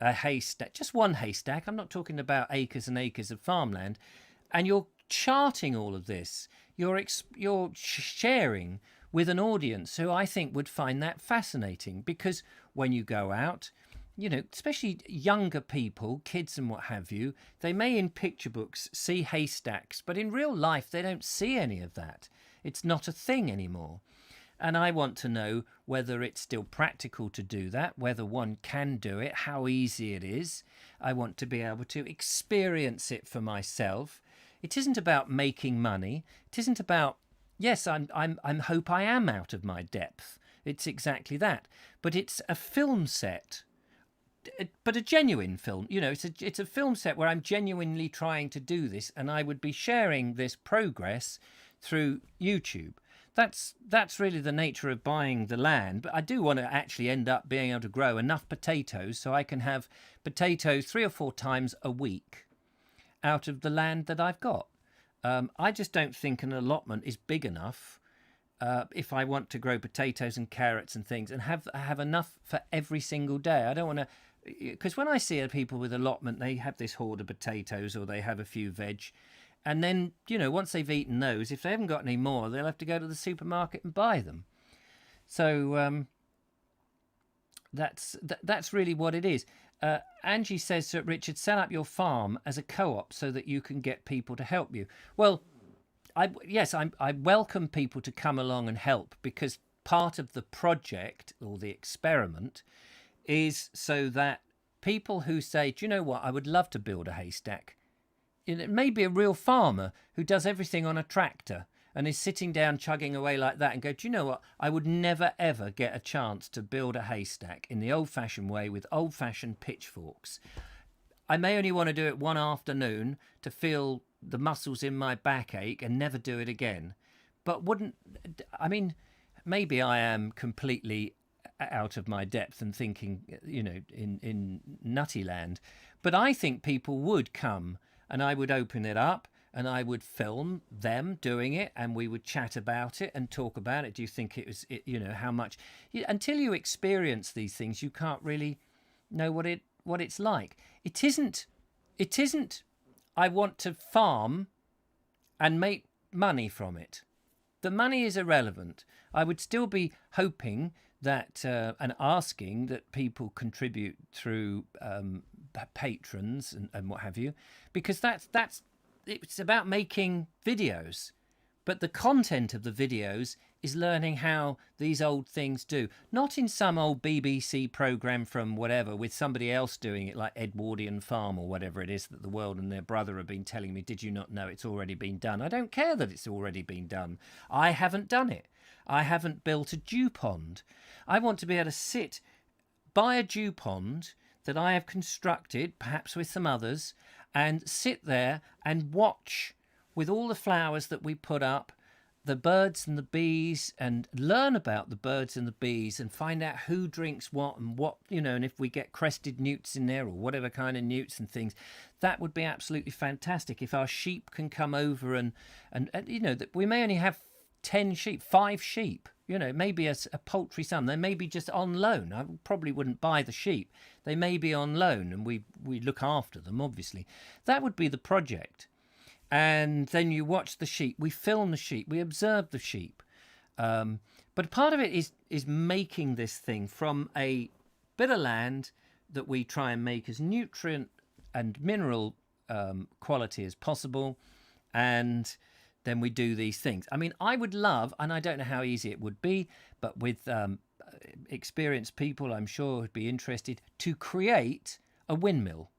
a haystack, just one haystack. I'm not talking about acres and acres of farmland. And you're charting all of this. You're sharing with an audience who I think would find that fascinating, because when you go out, you know, especially younger people, kids and what have you, they may in picture books see haystacks, but in real life they don't see any of that. It's not a thing anymore. And I want to know whether it's still practical to do that, whether one can do it, how easy it is. I want to be able to experience it for myself. It isn't about making money. It isn't about, yes, I hope I am out of my depth. It's exactly that. But it's a film set, but a genuine film. You know, it's a film set where I'm genuinely trying to do this, and I would be sharing this progress through YouTube. That's really the nature of buying the land. But I do want to actually end up being able to grow enough potatoes so I can have potatoes 3 or 4 times a week out of the land that I've got. I just don't think an allotment is big enough if I want to grow potatoes and carrots and things and have enough for every single day. I don't want to, because when I see people with allotment, they have this hoard of potatoes or they have a few veg. And then, you know, once they've eaten those, if they haven't got any more, they'll have to go to the supermarket and buy them. So that's really what it is. Angie says, Richard, set up your farm as a co-op so that you can get people to help you. Well, I welcome people to come along and help, because part of the project or the experiment is so that people who say, do you know what, I would love to build a haystack. It may be a real farmer who does everything on a tractor and is sitting down chugging away like that and go, do you know what, I would never ever get a chance to build a haystack in the old-fashioned way with old-fashioned pitchforks. I may only want to do it one afternoon to feel the muscles in my back ache and never do it again. But maybe I am completely out of my depth and thinking, you know, in nutty land. But I think people would come and I would open it up and I would film them doing it and we would chat about it and talk about it. Do you think how much? Until you experience these things, you can't really know what it's like. It isn't I want to farm and make money from it. The money is irrelevant. I would still be hoping that and asking that people contribute through patrons and what have you, because that's it's about making videos. But the content of the videos is learning how these old things do. Not in some old BBC programme from whatever with somebody else doing it, like Edwardian Farm or whatever it is that the world and their brother have been telling me, did you not know it's already been done? I don't care that it's already been done. I haven't done it. I haven't built a dew pond. I want to be able to sit by a dew pond that I have constructed, perhaps with some others, and sit there and watch with all the flowers that we put up, the birds and the bees, and learn about the birds and the bees and find out who drinks what and what, and if we get crested newts in there or whatever kind of newts and things. That would be absolutely fantastic. If our sheep can come over and that we may only have 10 sheep, 5 sheep, maybe a poultry sum. They may be just on loan. I probably wouldn't buy the sheep. They may be on loan and we look after them, obviously. That would be the project. And then you watch the sheep. We film the sheep. We observe the sheep. But part of it is making this thing from a bit of land that we try and make as nutrient and mineral quality as possible. And then we do these things. I mean, I would love, and I don't know how easy it would be, but with experienced people, I'm sure would be interested, to create a windmill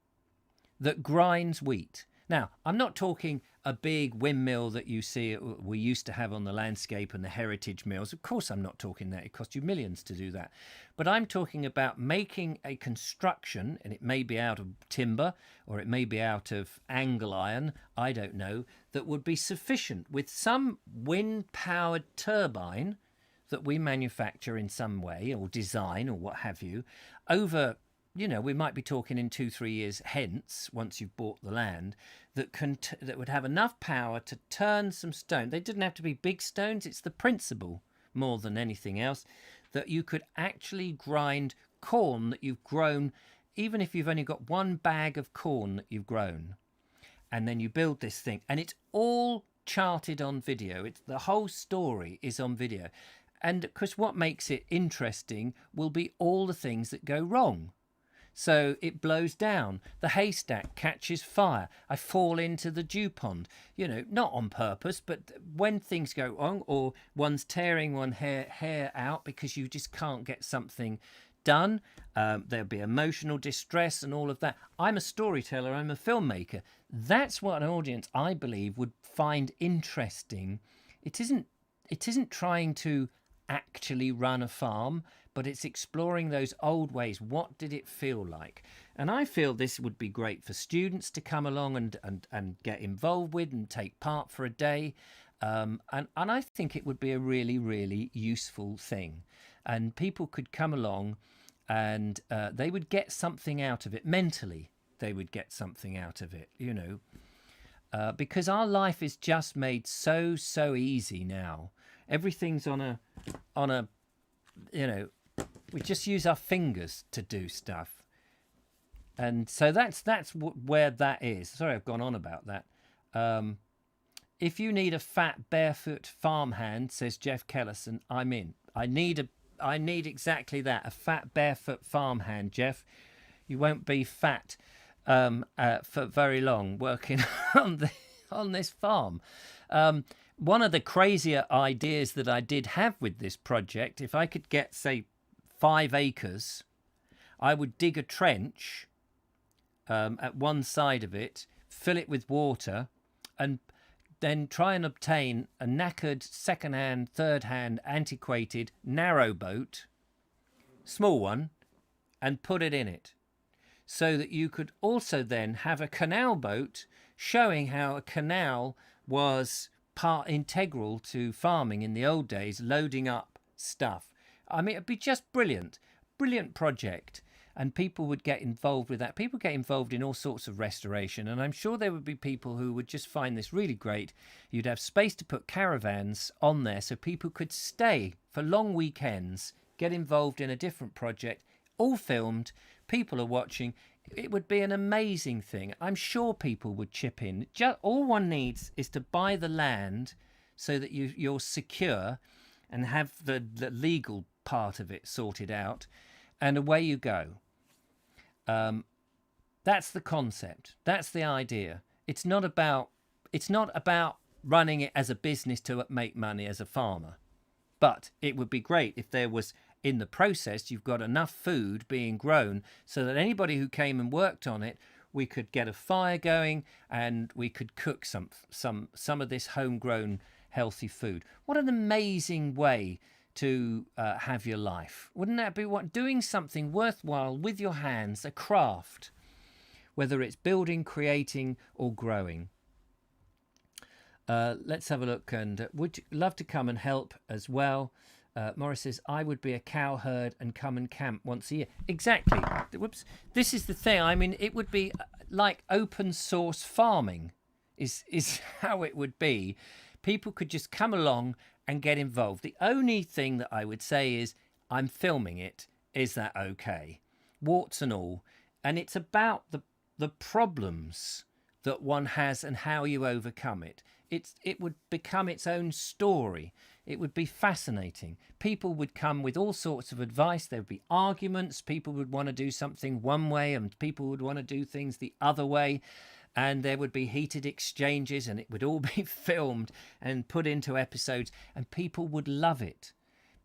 that grinds wheat. Now, I'm not talking a big windmill that you see we used to have on the landscape and the heritage mills. Of course, I'm not talking that. It cost you millions to do that. But I'm talking about making a construction, and it may be out of timber or it may be out of angle iron, I don't know, that would be sufficient with some wind-powered turbine that we manufacture in some way or design or what have you over... we might be talking in 2-3 years hence, once you've bought the land, that would have enough power to turn some stone. They didn't have to be big stones. It's the principle more than anything else, that you could actually grind corn that you've grown, even if you've only got one bag of corn that you've grown. And then you build this thing, and it's all charted on video. The whole story is on video. And because what makes it interesting will be all the things that go wrong. So it blows down. The haystack catches fire. I fall into the dew pond. Not on purpose, but when things go wrong, or one's tearing one hair out because you just can't get something done, there'll be emotional distress and all of that. I'm a storyteller. I'm a filmmaker. That's what an audience, I believe, would find interesting. It isn't trying to actually run a farm, but it's exploring those old ways. What did it feel like? And I feel this would be great for students to come along and get involved with and take part for a day. And I think it would be a really, really useful thing. And people could come along and they would get something out of it. Mentally, they would get something out of it, because our life is just made so easy now. Everything's on a we just use our fingers to do stuff. And so that's where that is. Sorry, I've gone on about that. If you need a fat, barefoot farmhand, says Jeff Kellison, I'm in. I need exactly that, a fat, barefoot farmhand, Jeff. You won't be fat for very long working on this farm. One of the crazier ideas that I did have with this project, if I could get, say, 5 acres, I would dig a trench at one side of it, fill it with water, and then try and obtain a knackered, second-hand, third-hand, antiquated narrowboat, small one, and put it in it. So that you could also then have a canal boat showing how a canal was part integral to farming in the old days, loading up stuff. I mean, it'd be just brilliant project, and people would get involved with that. People get involved in all sorts of restoration, and I'm sure there would be people who would just find this really great. You'd have space to put caravans on there so people could stay for long weekends, get involved in a different project, all filmed, people are watching. it would be an amazing thing. I'm sure people would chip in. All one needs is to buy the land so that you're secure and have the legal part of it sorted out, and away you go. That's the concept. That's the idea. It's not about running it as a business to make money as a farmer. But it would be great if there was, in the process, you've got enough food being grown so that anybody who came and worked on it, we could get a fire going and we could cook some of this homegrown healthy food. What an amazing way to have your life. Wouldn't that be doing something worthwhile with your hands, a craft, whether it's building, creating or growing? Let's have a look, and would love to come and help as well. Morris says, I would be a cow herd and come and camp once a year. Exactly. Whoops. This is the thing. I mean, it would be like open source farming is how it would be. People could just come along and get involved. The only thing that I would say is, I'm filming it. Is that okay? Warts and all. And it's about the problems that one has and how you overcome it. It would become its own story. It would be fascinating. People would come with all sorts of advice. There would be arguments. People would want to do something one way and people would want to do things the other way. And there would be heated exchanges and it would all be filmed and put into episodes. And people would love it.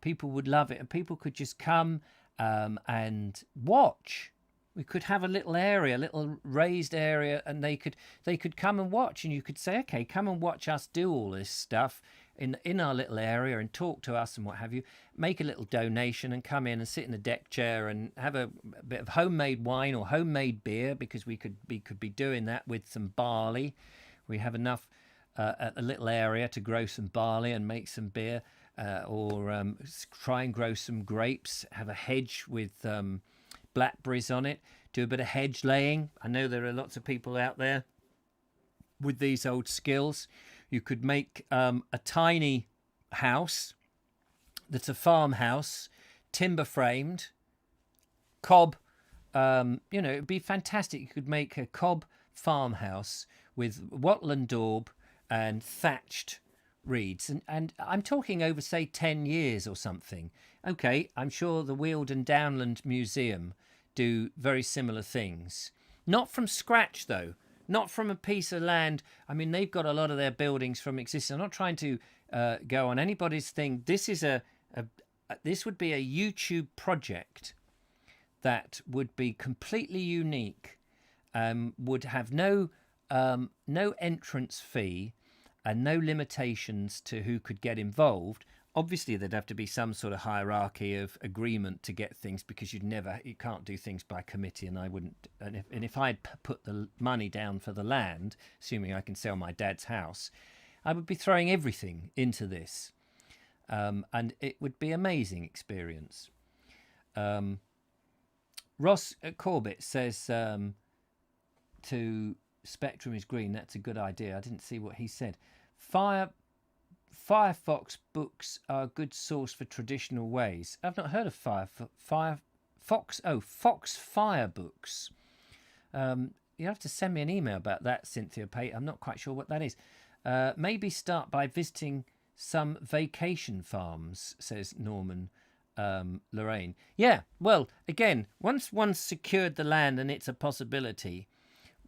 People would love it. And people could just come and watch. We could have a little area, a little raised area, and they could come and watch, and you could say, okay, come and watch us do all this stuff in our little area and talk to us and what have you. Make a little donation and come in and sit in a deck chair and have a bit of homemade wine or homemade beer, because we could be doing that with some barley. We have enough a little area to grow some barley and make some beer, or try and grow some grapes. Have a hedge with blackberries on it, do a bit of hedge laying. I know there are lots of people out there with these old skills. You could make a tiny house that's a farmhouse, timber framed, cob. It'd be fantastic. You could make a cob farmhouse with wattle and daub and thatched reeds, and I'm talking over, say, 10 years or something. Okay, I'm sure the Weald and Downland Museum do very similar things. Not from scratch, though. Not from a piece of land. I mean, they've got a lot of their buildings from existing. I'm not trying to go on anybody's thing. This is this would be a YouTube project that would be completely unique, would have no entrance fee and no limitations to who could get involved. Obviously, there'd have to be some sort of hierarchy of agreement to get things, because you can't do things by committee, and I wouldn't. And if I'd put the money down for the land, assuming I can sell my dad's house, I would be throwing everything into this, and it would be an amazing experience. Ross Corbett says to Spectrum is green. That's a good idea. I didn't see what he said. Firefox books are a good source for traditional ways. I've not heard of Firefox. Oh, Fox Fire books. You have to send me an email about that, Cynthia Pate. I'm not quite sure what that is. Maybe start by visiting some vacation farms, says Norman Lorraine. Yeah, well, again, once one's secured the land and it's a possibility,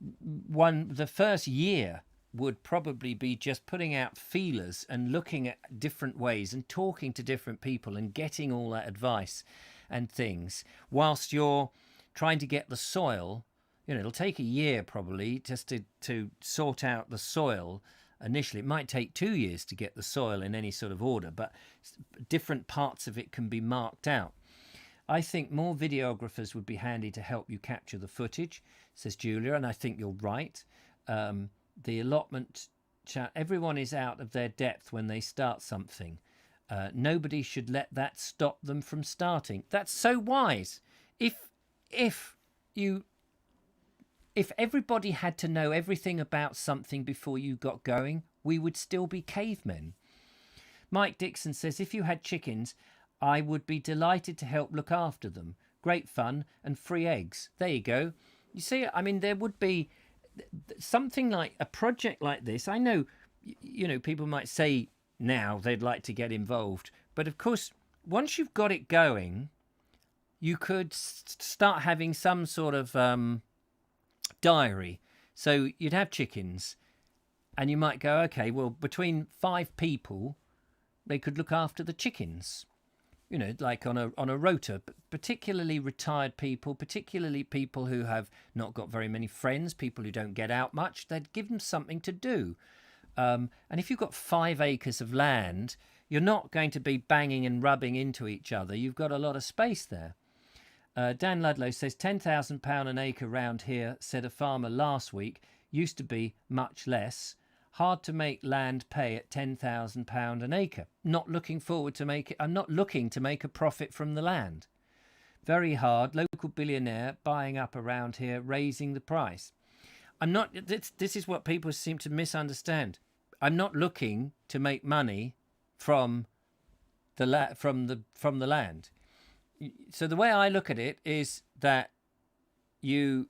the first year would probably be just putting out feelers and looking at different ways and talking to different people and getting all that advice and things, whilst you're trying to get the soil. It'll take a year probably just to sort out the soil initially. It might take 2 years to get the soil in any sort of order, but different parts of it can be marked out. I think more videographers would be handy to help you capture the footage, says Julia, and I think you're right. The allotment chat, everyone is out of their depth when they start something. Nobody should let that stop them from starting. That's so wise. If everybody had to know everything about something before you got going, we would still be cavemen. Mike Dixon says, if you had chickens, I would be delighted to help look after them. Great fun and free eggs. There you go. You see, I mean, there would be something like a project like this. I know, people might say now they'd like to get involved, but of course, once you've got it going, you could start having some sort of diary. So you'd have chickens, and you might go, okay, well, between 5 people, they could look after the chickens. Like on a rota, particularly retired people, particularly people who have not got very many friends, people who don't get out much. They'd give them something to do. And if you've got 5 acres of land, you're not going to be banging and rubbing into each other. You've got a lot of space there. Dan Ludlow says £10,000 an acre round here, said a farmer last week, used to be much less. Hard to make land pay at £10,000 an acre. Not looking forward to make it. I'm not looking to make a profit from the land. Very hard. Local billionaire buying up around here, raising the price. I'm not. This is what people seem to misunderstand. I'm not looking to make money from the land. So the way I look at it is that you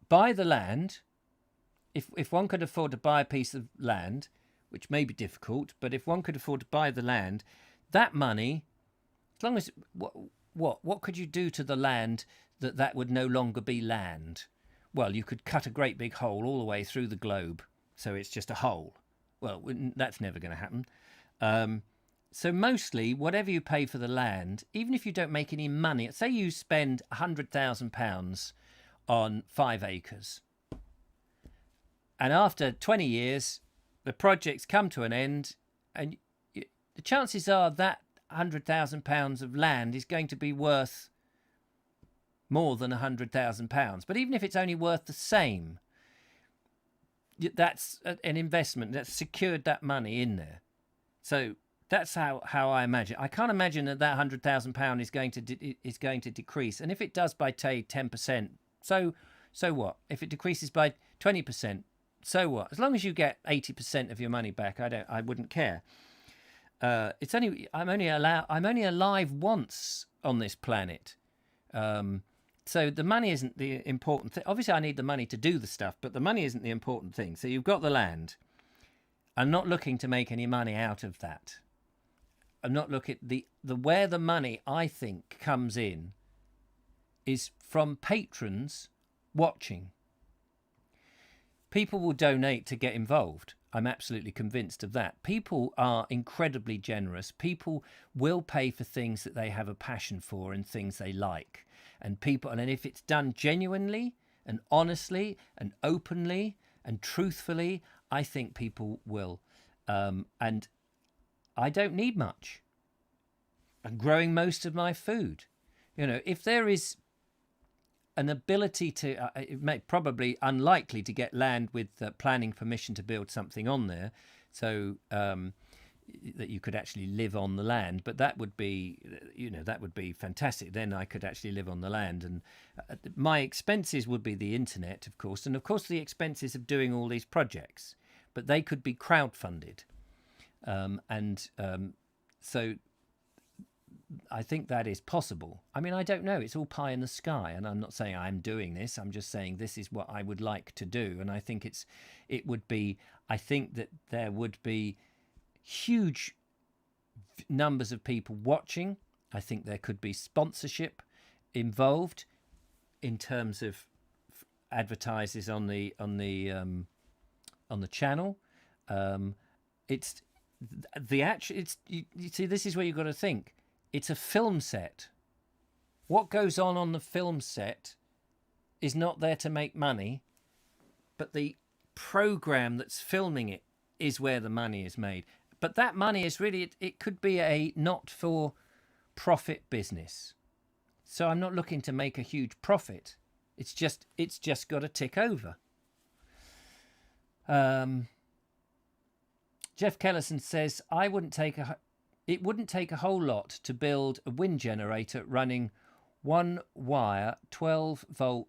buy the land. If one could afford to buy a piece of land, which may be difficult, but if one could afford to buy the land, that money, as long as what could you do to the land that would no longer be land? Well, you could cut a great big hole all the way through the globe, so it's just a hole. Well, that's never going to happen. So mostly, whatever you pay for the land, even if you don't make any money, say you spend £100,000 on 5 acres. And after 20 years, the project's come to an end, and the chances are that £100,000 of land is going to be worth more than £100,000. But even if it's only worth the same, that's an investment that's secured that money in there. So that's how I imagine. I can't imagine that £100,000 is going to decrease. And if it does by 10%, so what? If it decreases by 20%. So what? As long as you get 80% of your money back, I wouldn't care. I'm only alive once on this planet. So the money isn't the important thing. Obviously, I need the money to do the stuff, but the money isn't the important thing. So you've got the land. I'm not looking to make any money out of that. I'm not looking the where the money I think comes in is from patrons watching. People will donate to get involved. I'm absolutely convinced of that. People are incredibly generous. People will pay for things that they have a passion for and things they like. And if it's done genuinely and honestly and openly and truthfully, I think people will. And I don't need much. I'm growing most of my food. If there is an ability to, it may probably unlikely to get land with planning permission to build something on there, so that you could actually live on the land. But that would be, that would be fantastic. Then I could actually live on the land, and my expenses would be the internet, of course, and of course the expenses of doing all these projects. But they could be crowdfunded, so I think that is possible. I mean, I don't know. It's all pie in the sky, and I'm not saying I'm doing this. I'm just saying this is what I would like to do, and I think I think that there would be huge numbers of people watching. I think there could be sponsorship involved in terms of advertisers on the channel. You see, this is where you've got to think. It's a film set. What goes on the film set is not there to make money, but the program that's filming it is where the money is made. But that money is really, it could be a not-for-profit business. So I'm not looking to make a huge profit. It's just got to tick over. Jeff Kellison says, it wouldn't take a whole lot to build a wind generator running one wire 12-volt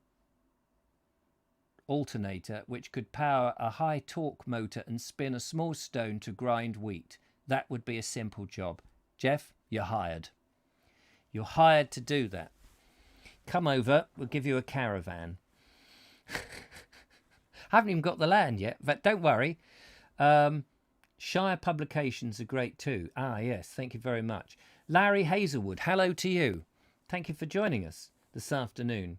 alternator which could power a high torque motor and spin a small stone to grind wheat. That would be a simple job. Jeff, you're hired. You're hired to do that. come over. We'll give you a caravan. Haven't even got the land yet, but don't worry. Shire Publications are great too. Ah, yes, thank you very much. Larry Hazelwood, hello to you. Thank you for joining us this afternoon.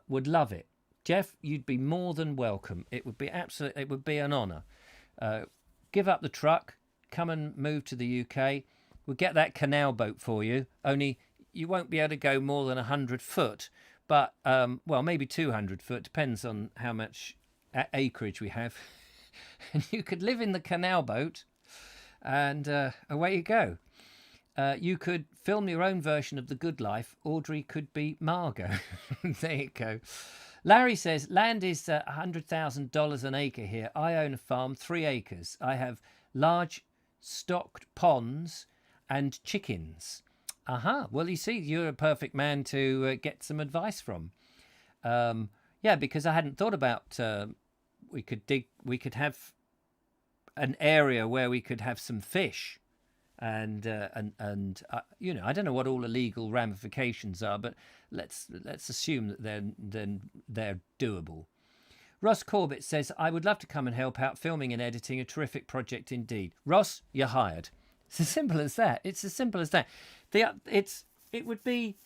Would love it. Jeff, you'd be more than welcome. It would be an honour. Give up the truck, come and move to the UK. We'll get that canal boat for you. Only you won't be able to go more than 100 foot, but maybe 200 foot. Depends on how much acreage we have. And you could live in the canal boat, and away you go. You could film your own version of The Good Life. Audrey could be Margot. There you go. Larry says, land is $100,000 an acre here. I own a farm, 3 acres. I have large stocked ponds and chickens. Aha. Well, you see, you're a perfect man to get some advice from. Yeah, because I hadn't thought about we could have an area where we could have some fish. And you know, I don't know what all the legal ramifications are, but let's assume that they're doable. Ross Corbett says, I would love to come and help out filming and editing. A terrific project indeed. Ross, you're hired. It's as simple as that. It's as simple as that. It would be.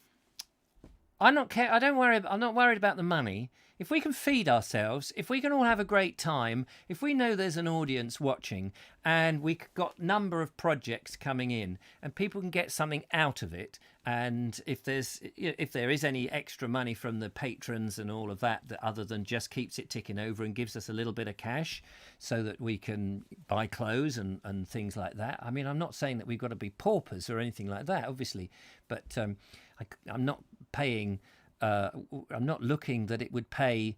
I'm not worried about the money. If we can feed ourselves, if we can all have a great time, if we know there's an audience watching, and we've got number of projects coming in, and people can get something out of it, and if there is any extra money from the patrons and all of that other than just keeps it ticking over and gives us a little bit of cash so that we can buy clothes and things like that. I mean, I'm not saying that we've got to be paupers or anything like that, obviously, but I'm not paying. I'm not looking that it would pay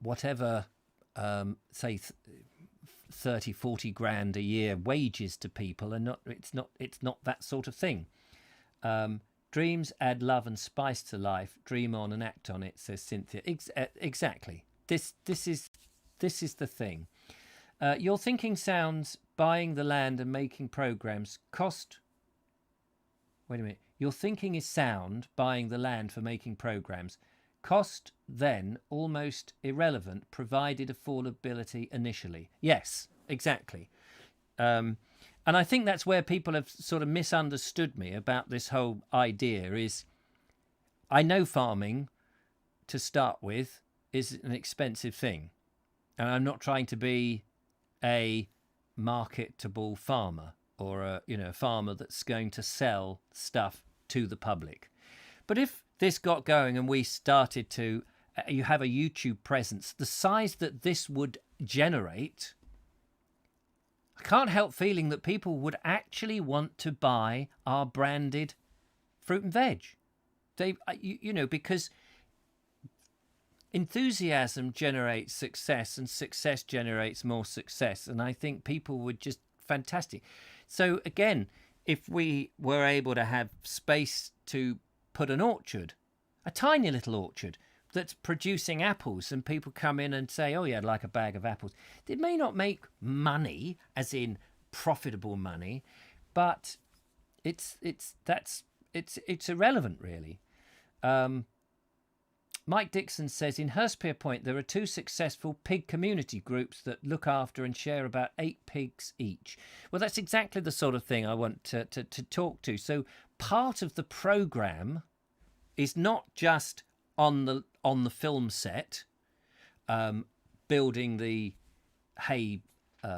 whatever, say, 30, 40 grand a year wages to people, and it's not that sort of thing. Dreams add love and spice to life. Dream on and act on it, says Cynthia. Exactly. This is the thing. Your thinking sounds buying the land and making programs cost. Wait a minute. Your thinking is sound, buying the land for making programs. Cost then almost irrelevant, provided affordability initially. Yes, exactly. And I think that's where people have sort of misunderstood me about this whole idea is I know farming, to start with, is an expensive thing. And I'm not trying to be a marketable farmer or a farmer that's going to sell stuff to the public. But if this got going and we started to you have a YouTube presence the size that this would generate, I can't help feeling that people would actually want to buy our branded fruit and veg. They because enthusiasm generates success and success generates more success, and I think people would just fantastic. So again, if we were able to have space to put an orchard, a tiny little orchard that's producing apples, and people come in and say, oh yeah, I'd like a bag of apples. It may not make money, as in profitable money, but it's irrelevant really. Mike Dixon says, in Hurstpere Point, there are 2 successful pig community groups that look after and share about 8 pigs each. Well, that's exactly the sort of thing I want to talk to. So part of the programme is not just on the film set, building the hay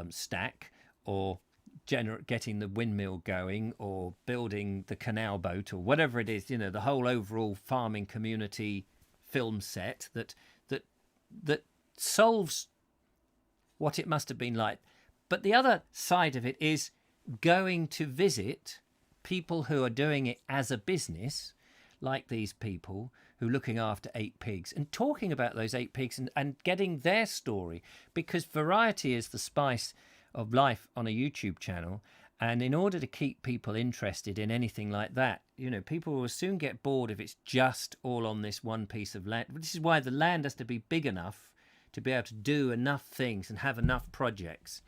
stack or getting the windmill going or building the canal boat or whatever it is, the whole overall farming community film set that solves what it must have been like. But the other side of it is going to visit people who are doing it as a business, like these people who are looking after 8 pigs, and talking about those 8 pigs and getting their story, because variety is the spice of life on a YouTube channel. And in order to keep people interested in anything like that, people will soon get bored if it's just all on this one piece of land. This is why the land has to be big enough to be able to do enough things and have enough projects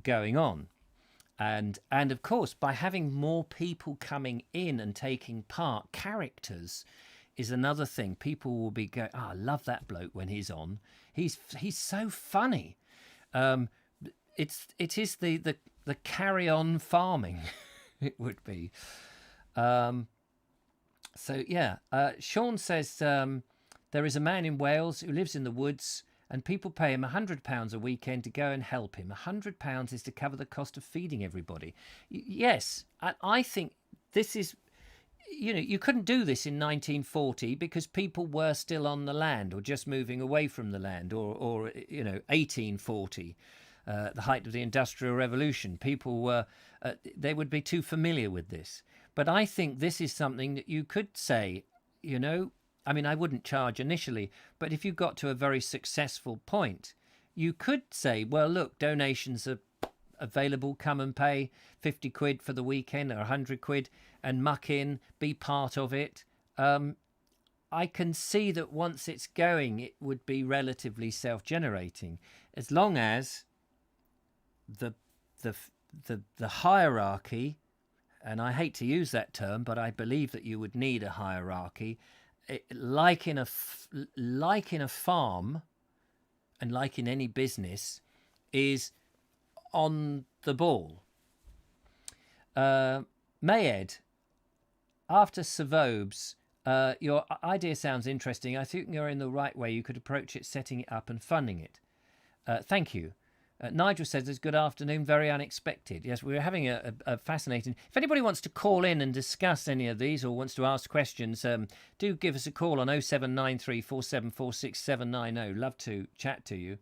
going on. And of course, by having more people coming in and taking part, characters is another thing. People will be going, "Oh, I love that bloke when he's on. He's so funny." It is the carry on farming. It would be. So yeah, Sean says there is a man in Wales who lives in the woods, and people pay him £100 a weekend to go and help him. £100 is to cover the cost of feeding everybody. Yes, I think this is. You couldn't do this in 1940 because people were still on the land or just moving away from the land, or 1840, the height of the Industrial Revolution. People were they would be too familiar with this. But I think this is something that you could say, I mean, I wouldn't charge initially, but if you got to a very successful point, you could say, well, look, donations are available, come and pay 50 quid for the weekend or 100 quid and muck in, be part of it. I can see that once it's going, it would be relatively self-generating, as long as the hierarchy, and I hate to use that term, but I believe that you would need a hierarchy, like in a farm and like in any business, is on the ball. Mayed, after Savobes, your idea sounds interesting. I think you're in the right way. You could approach it, setting it up and funding it. Thank you. Nigel says, good afternoon, very unexpected. Yes, we're having a fascinating... If anybody wants to call in and discuss any of these or wants to ask questions, do give us a call on 0793 4746790. Love to chat to you.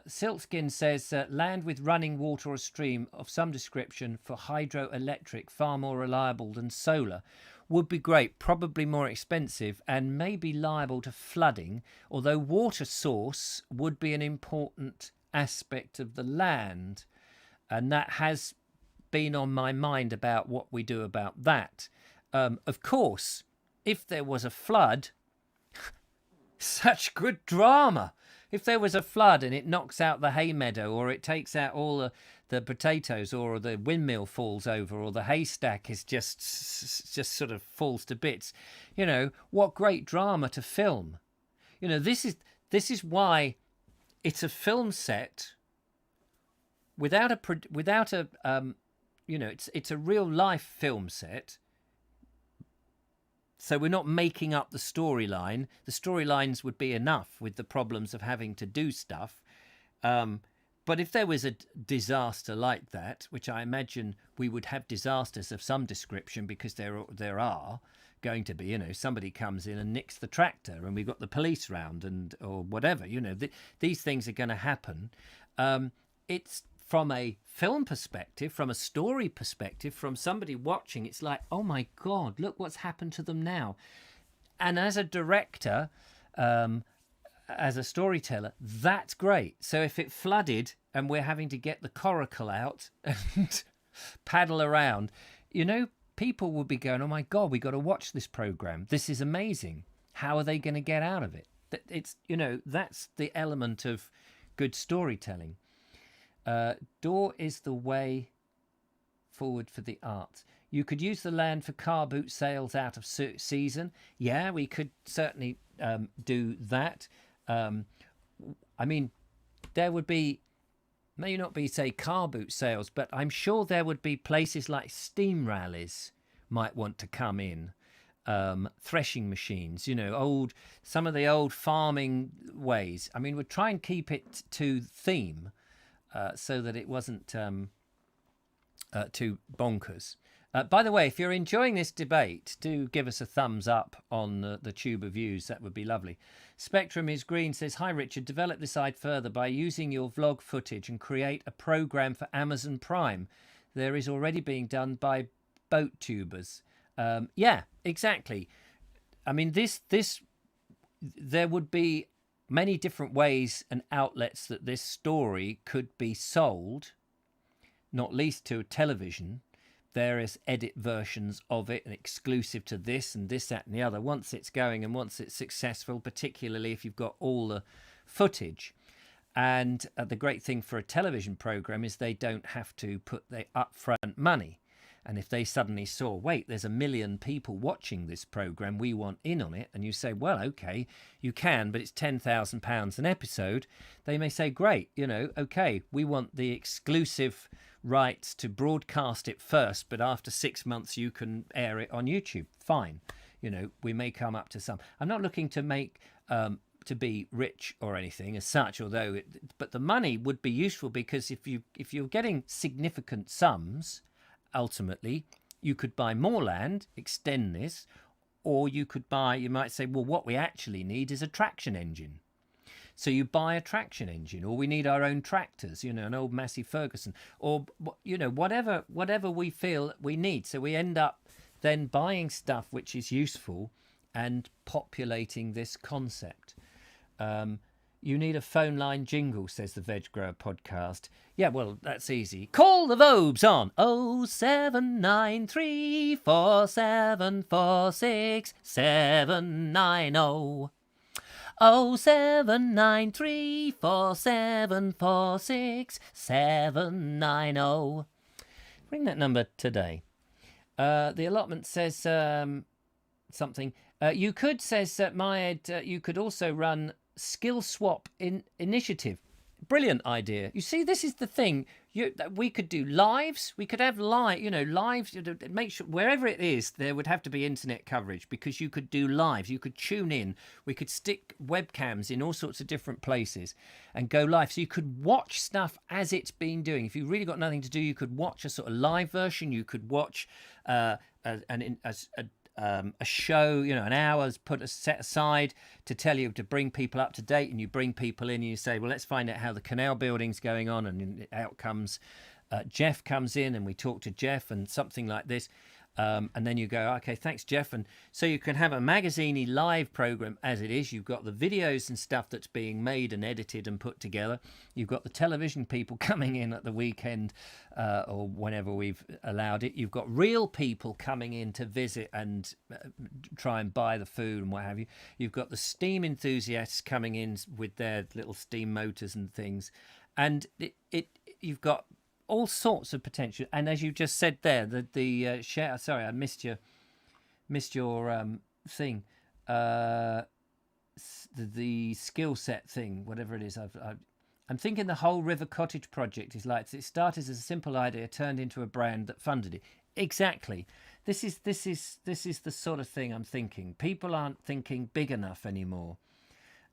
Silkskin says, land with running water or stream of some description for hydroelectric, far more reliable than solar, would be great, probably more expensive and maybe liable to flooding, although water source would be an important aspect of the land. And that has been on my mind about what we do about that. Of course, if there was a flood, such good drama. If there was a flood and it knocks out the hay meadow, or it takes out all the potatoes, or the windmill falls over, or the haystack is just sort of falls to bits, what great drama to film. This is why it's a film set without a it's a real life film set. So we're not making up the storyline. The storylines would be enough with the problems of having to do stuff. But if there was a disaster like that, which I imagine we would have disasters of some description, because there are going to be, somebody comes in and nicks the tractor and we've got the police round or whatever, these things are going to happen. It's from a film perspective, from a story perspective, from somebody watching, it's like, oh my God, look what's happened to them now. And as a director, as a storyteller, that's great. So if it flooded and we're having to get the coracle out and paddle around, people will be going, oh my God, we got to watch this program. This is amazing. How are they going to get out of it? It's, that's the element of good storytelling. Door is the way forward for the arts. You could use the land for car boot sales out of season. Yeah, we could certainly do that. I mean, there would be, may not be, say, car boot sales, but I'm sure there would be places like steam rallies might want to come in. Threshing machines, some of the old farming ways. I mean, we'd try and keep it to theme, so that it wasn't too bonkers. By the way, if you're enjoying this debate, do give us a thumbs up on the Tube of Views. That would be lovely. Spectrum is Green says, hi Richard, develop this side further by using your vlog footage and create a program for Amazon Prime. There is already being done by boat tubers. Yeah, exactly. I mean, there would be many different ways and outlets that this story could be sold, not least to television, various edit versions of it and exclusive to this and this, that and the other, once it's going and once it's successful, particularly if you've got all the footage. And the great thing for a television program is they don't have to put the upfront money. And if they suddenly saw, wait, there's 1 million people watching this programme, we want in on it, and you say, well, okay, you can, but it's £10,000 an episode, they may say, great, okay, we want the exclusive rights to broadcast it first, but after 6 months you can air it on YouTube. Fine. We may come up to some. I'm not looking to make to be rich or anything as such, but the money would be useful, because if you're getting significant sums, ultimately you could buy more land, extend this, or you might say, well, what we actually need is a traction engine. So you buy a traction engine, or we need our own tractors, an old Massey Ferguson, or whatever we feel we need. So we end up then buying stuff which is useful and populating this concept. You need a phone line jingle, says the Veg Grower Podcast. Yeah, well, that's easy. Call the Vobes on 07934746790. 07934746790. Ring that number today. The allotment says something. You could, says Myed, you could also run skill swap initiative. Brilliant idea. You see, this is the thing. We could do lives. We could have lives. Make sure wherever it is, there would have to be internet coverage, because you could do lives. You could tune in. We could stick webcams in all sorts of different places and go live. So you could watch stuff as it's been doing. If you really got nothing to do, you could watch a sort of live version. You could watch a show, an hour's set aside to tell you, to bring people up to date, and you bring people in and you say, well, let's find out how the canal building's going on, and out comes Jeff comes in, and we talk to Jeff and something like this. And then you go, okay, thanks, Jeff. And so you can have a magazine-y live program as it is. You've got the videos and stuff that's being made and edited and put together. You've got the television people coming in at the weekend or whenever we've allowed it. You've got real people coming in to visit and try and buy the food and what have you. You've got the steam enthusiasts coming in with their little steam motors and things. And you've got all sorts of potential. And as you just said there, the share. Sorry, I missed your thing. The skill set thing, whatever it is. I'm thinking the whole River Cottage project is like, it started as a simple idea, turned into a brand that funded it. Exactly. This is the sort of thing I'm thinking. People aren't thinking big enough anymore.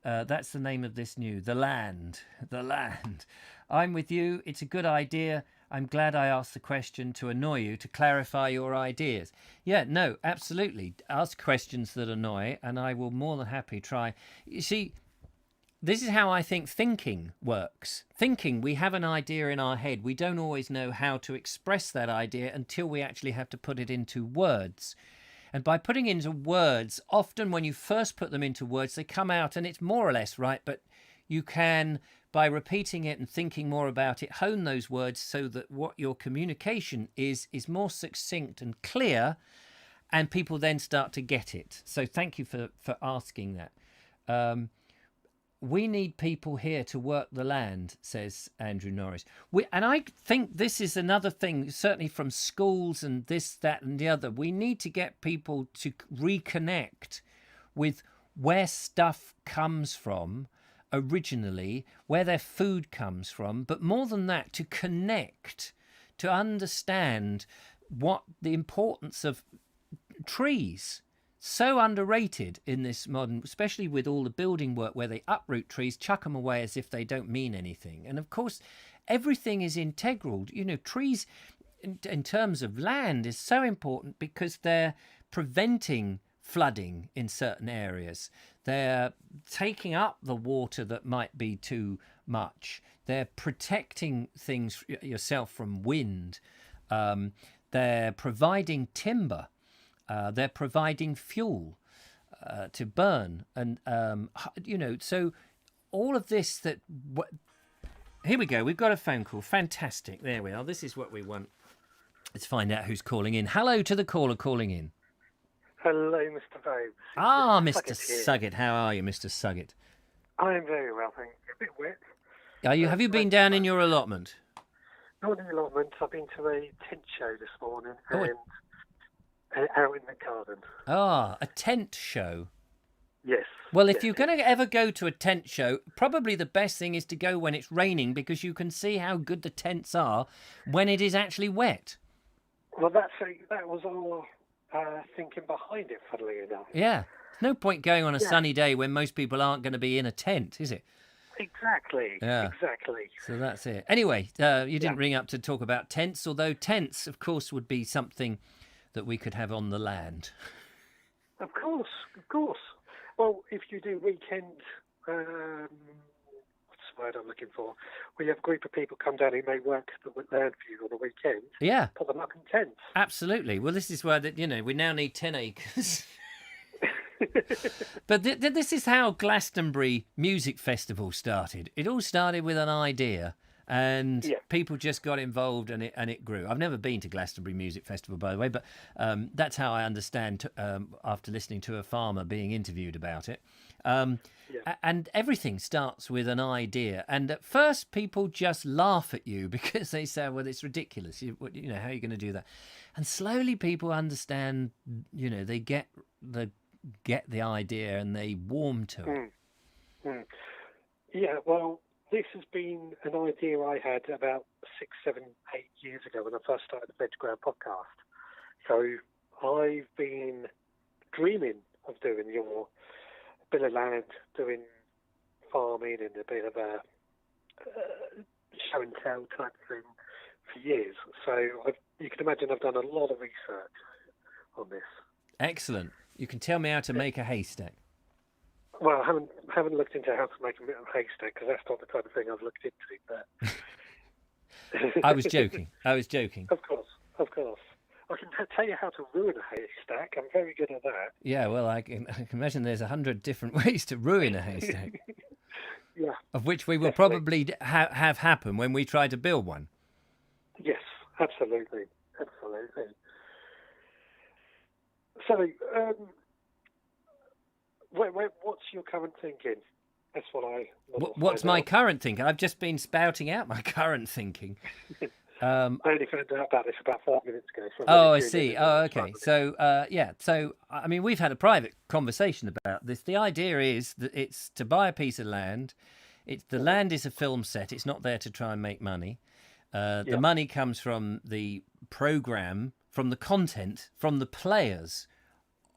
That's the name of this The Land. The Land. I'm with you. It's a good idea. I'm glad I asked the question to annoy you, to clarify your ideas. Yeah, no, absolutely. Ask questions that annoy, and I will more than happy try. You see, this is how I think thinking works. Thinking, we have an idea in our head. We don't always know how to express that idea until we actually have to put it into words. And by putting into words, often when you first put them into words, they come out and it's more or less right, but you can, by repeating it and thinking more about it, hone those words so that what your communication is more succinct and clear, and people then start to get it. So thank you for asking that. We need people here to work the land, says Andrew Norris. And I think this is another thing, certainly from schools and this, that and the other. We need to get people to reconnect with where stuff comes from originally, where their food comes from. But more than that, to connect, to understand what the importance of trees. So underrated in this modern, especially with all the building work where they uproot trees, chuck them away as if they don't mean anything. And of course, everything is integral. Trees in terms of land is so important because they're preventing flooding in certain areas. They're taking up the water that might be too much. They're protecting things yourself from wind. They're providing timber. They're providing fuel to burn, and so all of this. Here we go. We've got a phone call. Fantastic. There we are. This is what we want. Let's find out who's calling in. Hello to the caller calling in. Hello, Mr. Vobes. Mr. Suggett. How are you, Mr. Suggett? I am very well, thank you. A bit wet. Have you been down in your allotment? not an allotment. I've been to a tent show this morning Oh, and out in the garden. a tent show. Yes. Well, if yes, you're going to ever go to a tent show, probably the best thing is to go when it's raining because you can see how good the tents are when it is actually wet. Well, that was our thinking behind it, funnily enough. Yeah. No point going on a Yeah. sunny day when most people aren't going to be in a tent, is it? Exactly. Yeah. Exactly. So that's it. Anyway, you didn't ring up to talk about tents, although tents, of course, would be something that we could have on the land. Of course. Well, if you do weekend, what's the word I'm looking for? We have a group of people come down who may work the land for you on the weekend. Yeah, Put them up in tents. absolutely. Well, this is where we now need 10 acres. But this is how Glastonbury Music Festival started. It all started with an idea, and people just got involved, and it grew. I've never been to Glastonbury Music Festival, by the way, but that's how I understand after listening to a farmer being interviewed about it. And everything starts with an idea, and at first people just laugh at you because they say, well, it's ridiculous, how are you going to do that? And slowly people understand, they get the idea and they warm to it. Yeah, well, this has been an idea I had about 6, 7, 8 years ago when I first started the Veg Ground podcast. So I've been dreaming of doing your bit of land, doing farming and a bit of a show and tell type thing for years. So you can imagine I've done a lot of research on this. Excellent. You can tell me how to make a haystack. Well, I haven't looked into how to make a haystack because that's not the kind of thing I've looked into. But I was joking. Of course. I can tell you how to ruin a haystack. I'm very good at that. Yeah, well, I can imagine there's 100 different ways to ruin a haystack. Yeah. Of which we will probably have happen when we try to build one. Yes, absolutely. So, what's your current thinking? That's what I. What's my current thinking? I've just been spouting out my current thinking. I only found out about this about 5 minutes ago. So I see. Oh, okay. So, So, I mean, we've had a private conversation about this. The idea is that it's to buy a piece of land. The land is a film set. It's not there to try and make money. The money comes from the program, from the content, from the players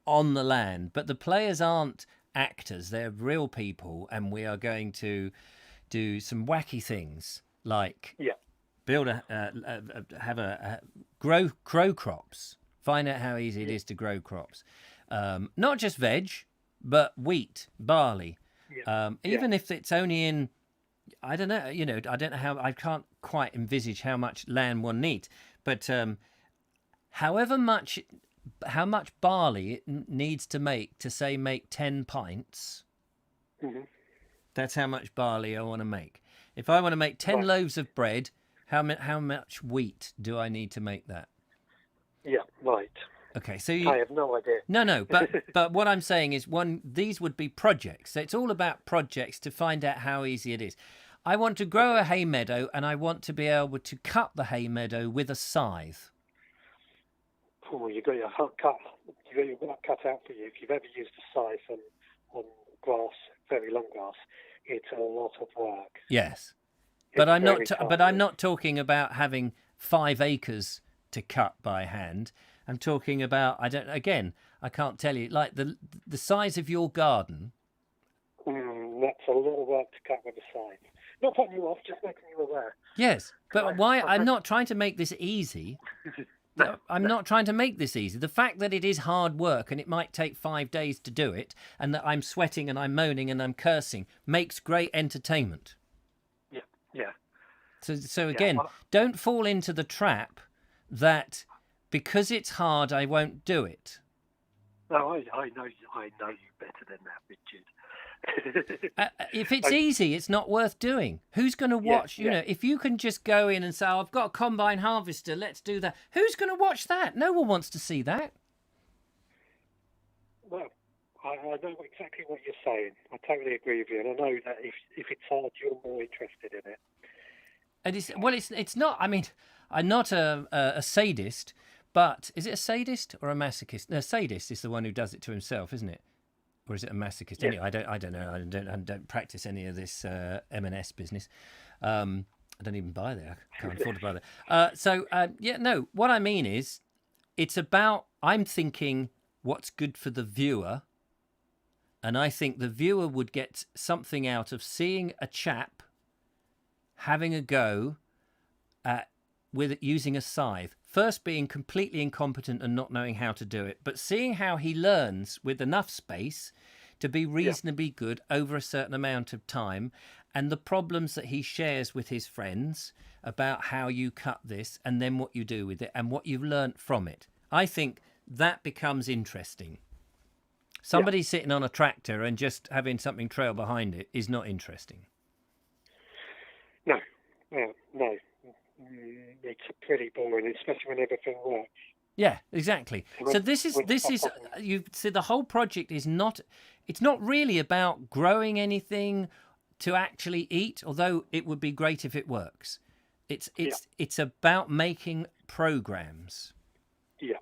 on the land. But the players aren't actors. They're real people. And we are going to do some wacky things like build grow crops. Find out how easy it is to grow crops. Not just veg, but wheat, barley. Even if it's only in, I don't know, I don't know how, I can't quite envisage how much land one needs, but how much barley it needs to make to make 10 pints, that's how much barley I want to make. If I want to make 10 loaves of bread, how much wheat do I need to make that? Yeah, right. Okay, so I have no idea. No, but what I'm saying is these would be projects. So it's all about projects to find out how easy it is. I want to grow a hay meadow, and I want to be able to cut the hay meadow with a scythe. Oh, you've got your work cut out for you. If you've ever used a scythe on grass, very long grass, it's a lot of work. Yes, but I'm not talking about having 5 acres to cut by hand. I'm talking about, I can't tell you, like the size of your garden. That's a lot of work to cut with a scythe. Not putting you off, just making you aware. Yes, but why? I'm not trying to make this easy. I'm not trying to make this easy. The fact that it is hard work and it might take 5 days to do it, and that I'm sweating and I'm moaning and I'm cursing, makes great entertainment. Yeah. So again, don't fall into the trap that because it's hard, I won't do it. No, I know you better than that, Richard. If it's easy, it's not worth doing. Who's going to watch? If you can just go in and say, oh, I've got a combine harvester, let's do that. Who's going to watch that? No one wants to see that. Well, I know exactly what you're saying. I totally agree with you. And I know that if it's hard, you're more interested in it. And it's not. I mean, I'm not a sadist, but is it a sadist or a masochist? No, a sadist is the one who does it to himself, isn't it? Or is it a masochist? Yeah. Anyway, I don't know. I don't practice any of this M&S business. I don't even buy there. I can't afford to buy there. No. What I mean is, it's about. I'm thinking what's good for the viewer, and I think the viewer would get something out of seeing a chap having a go at with using a scythe. First, being completely incompetent and not knowing how to do it, but seeing how he learns with enough space to be reasonably good over a certain amount of time, and the problems that he shares with his friends about how you cut this and then what you do with it and what you've learnt from it. I think that becomes interesting. Somebody sitting on a tractor and just having something trail behind it is not interesting. No. It's pretty boring, especially when everything works. Yeah, exactly. So this is you see, the whole project is not. It's not really about growing anything to actually eat, although it would be great if it works. It's about making programs. Yeah.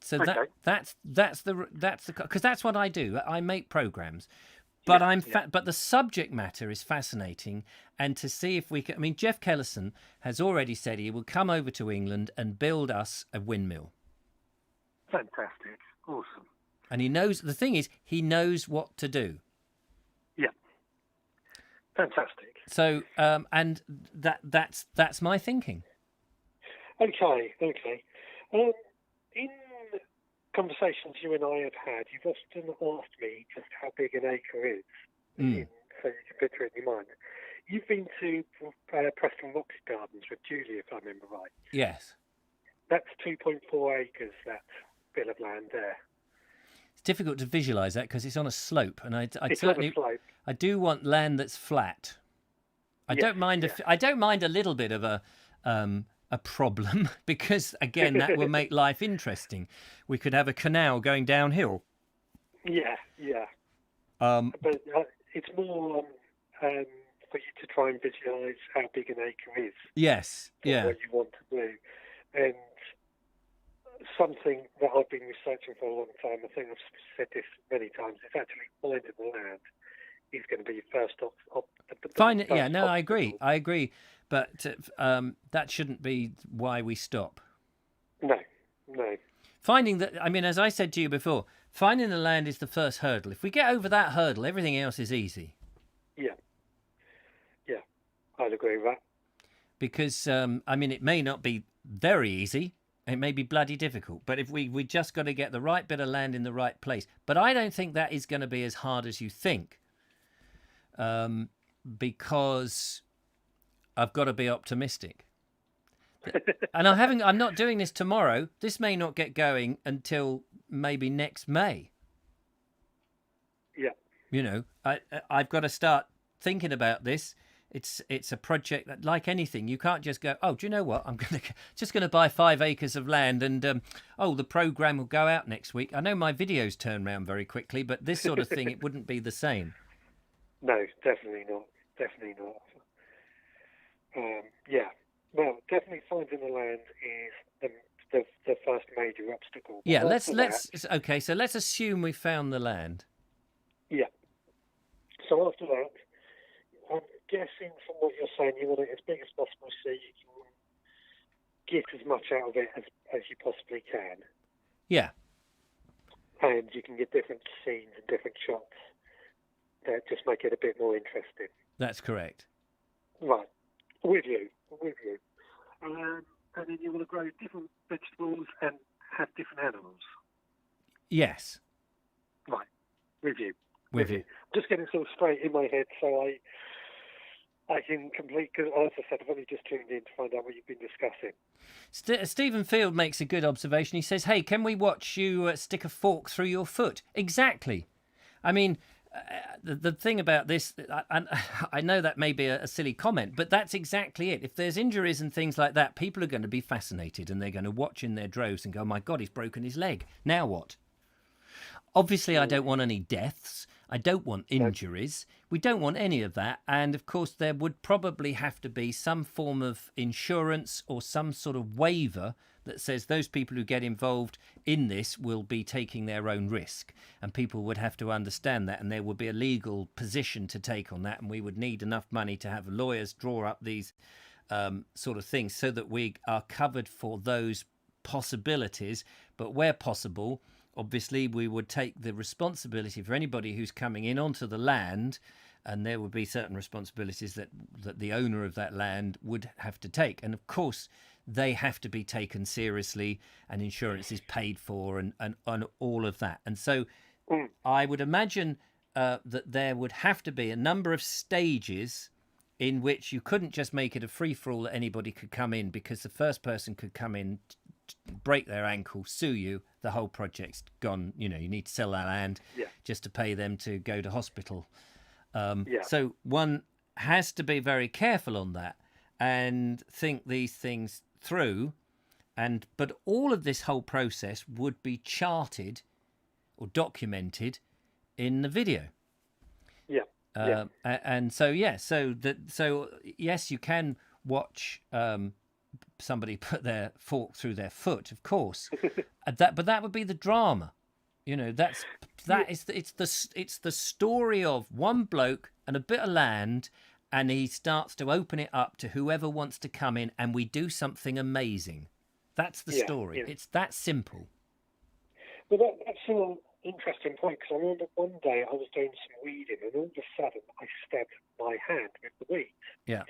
So okay. that's the because that's what I do. I make programs. But but the subject matter is fascinating, and to see if we can. I mean, Jeff Kellison has already said he will come over to England and build us a windmill. Fantastic, awesome. And he knows. The thing is, he knows what to do. Yeah, fantastic. So, and that's my thinking. Okay. In conversations you and I have had, you've often asked me just how big an acre is, so you can picture it in your mind. You've been to Preston Roxy Gardens with Julie, if I remember right. Yes. That's 2.4 acres, that bit of land there. It's difficult to visualise that because it's on a slope, and I It's certainly on a slope. I do want land that's flat. I don't mind I don't mind a little bit of a problem because again that will make life interesting. We could have a canal going downhill. Yeah. But it's more for you to try and visualise how big an acre is. Yes. Yeah. What you want to do, and something that I've been researching for a long time. I think I've said this many times. It's actually finding the land is going to be first off. Fine. Yeah. No, I agree. But that shouldn't be why we stop. No. Finding that, I mean, as I said to you before, finding the land is the first hurdle. If we get over that hurdle, everything else is easy. Yeah, I'd agree with that. Because, I mean, it may not be very easy. It may be bloody difficult. But if we just got to get the right bit of land in the right place. But I don't think that is going to be as hard as you think. Because I've got to be optimistic. And I'm not doing this tomorrow. This may not get going until maybe next May. Yeah. You know, I've got to start thinking about this. It's a project that, like anything, you can't just go, oh, do you know what? I'm just going to buy 5 acres of land and, the program will go out next week. I know my videos turn around very quickly, but this sort of thing, it wouldn't be the same. No, definitely not. Well, definitely finding the land is the first major obstacle. Yeah, let's assume we found the land. Yeah. So after that, I'm guessing from what you're saying, you want it as big as possible so you can get as much out of it as you possibly can. Yeah. And you can get different scenes and different shots that just make it a bit more interesting. That's correct. Right. With you. And then you want to grow different vegetables and have different animals. Yes. Right. With you. Just getting sort of straight in my head so I can complete, because as I said, I've only just tuned in to find out what you've been discussing. Stephen Field makes a good observation. He says, hey, can we watch you stick a fork through your foot? Exactly. I mean, the thing about this, I know that may be a silly comment, but that's exactly it. If there's injuries and things like that, people are going to be fascinated and they're going to watch in their droves and go, oh my God, he's broken his leg. Now what? Obviously, I don't want any deaths. I don't want injuries. We don't want any of that. And of course, there would probably have to be some form of insurance or some sort of waiver that says those people who get involved in this will be taking their own risk. And people would have to understand that. And there would be a legal position to take on that. And we would need enough money to have lawyers draw up these sort of things so that we are covered for those possibilities. But where possible, obviously, we would take the responsibility for anybody who's coming in onto the land, and there would be certain responsibilities that the owner of that land would have to take. And of course, they have to be taken seriously, and insurance is paid for, and all of that. And so I would imagine that there would have to be a number of stages in which you couldn't just make it a free-for-all that anybody could come in, because the first person could come in, break their ankle, sue you, the whole project's gone. You need to sell that land just to pay them to go to hospital. So one has to be very careful on that and think these things through. But all of this whole process would be charted or documented in the video. And so yes, you can watch somebody put their fork through their foot, of course. But that would be the drama. It's the story of one bloke and a bit of land, and he starts to open it up to whoever wants to come in, and we do something amazing. That's the story. It's that simple. Well, that's an interesting point, because I remember one day I was doing some weeding, and all of a sudden I stabbed my hand with the weeds. Yeah.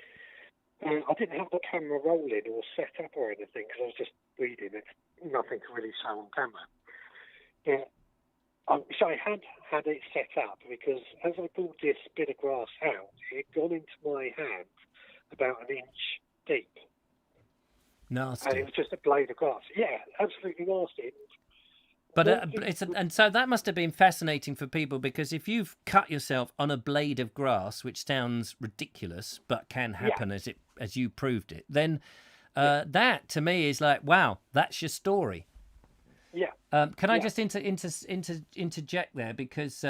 I didn't have the camera rolling or set up or anything, because I was just weeding. It's nothing to really show on camera. But I wish I had it set up, because as I pulled this bit of grass out, it had gone into my hand about an inch deep. Nasty. And it was just a blade of grass. Yeah, absolutely nasty. And so that must have been fascinating for people, because if you've cut yourself on a blade of grass, which sounds ridiculous but can happen as you proved it, then that to me is like, wow, that's your story. Yeah. Can I just interject there, because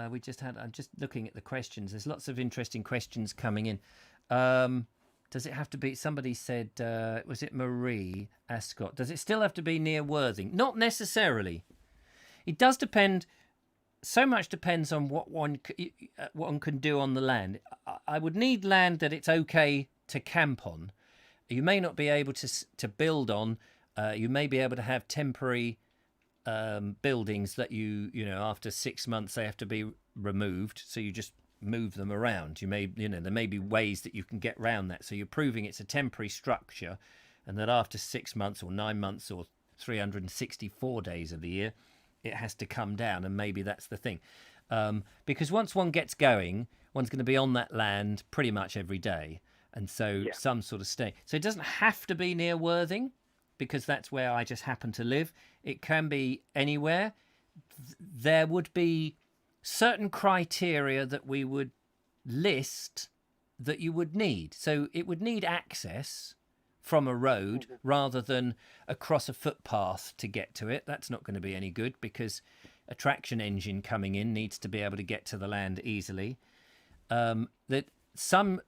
we just had. I'm just looking at the questions. There's lots of interesting questions coming in. Does it have to be? Somebody said, was it Marie Ascot? Does it still have to be near Worthing? Not necessarily. It does depend. So much depends on what one can do on the land. I would need land that it's okay to camp on. You may not be able to build on. You may be able to have temporary buildings that after 6 months they have to be removed. So you just move them around. There may be ways that you can get around that. So you're proving it's a temporary structure, and that after 6 months or 9 months or 364 days of the year, it has to come down, and maybe that's the thing. Because once one gets going, one's going to be on that land pretty much every day, and so some sort of stay. So it doesn't have to be near Worthing, because that's where I just happen to live. It can be anywhere. There would be certain criteria that we would list that you would need. So it would need access from a road rather than across a footpath to get to it. That's not going to be any good, because a traction engine coming in needs to be able to get to the land easily. That some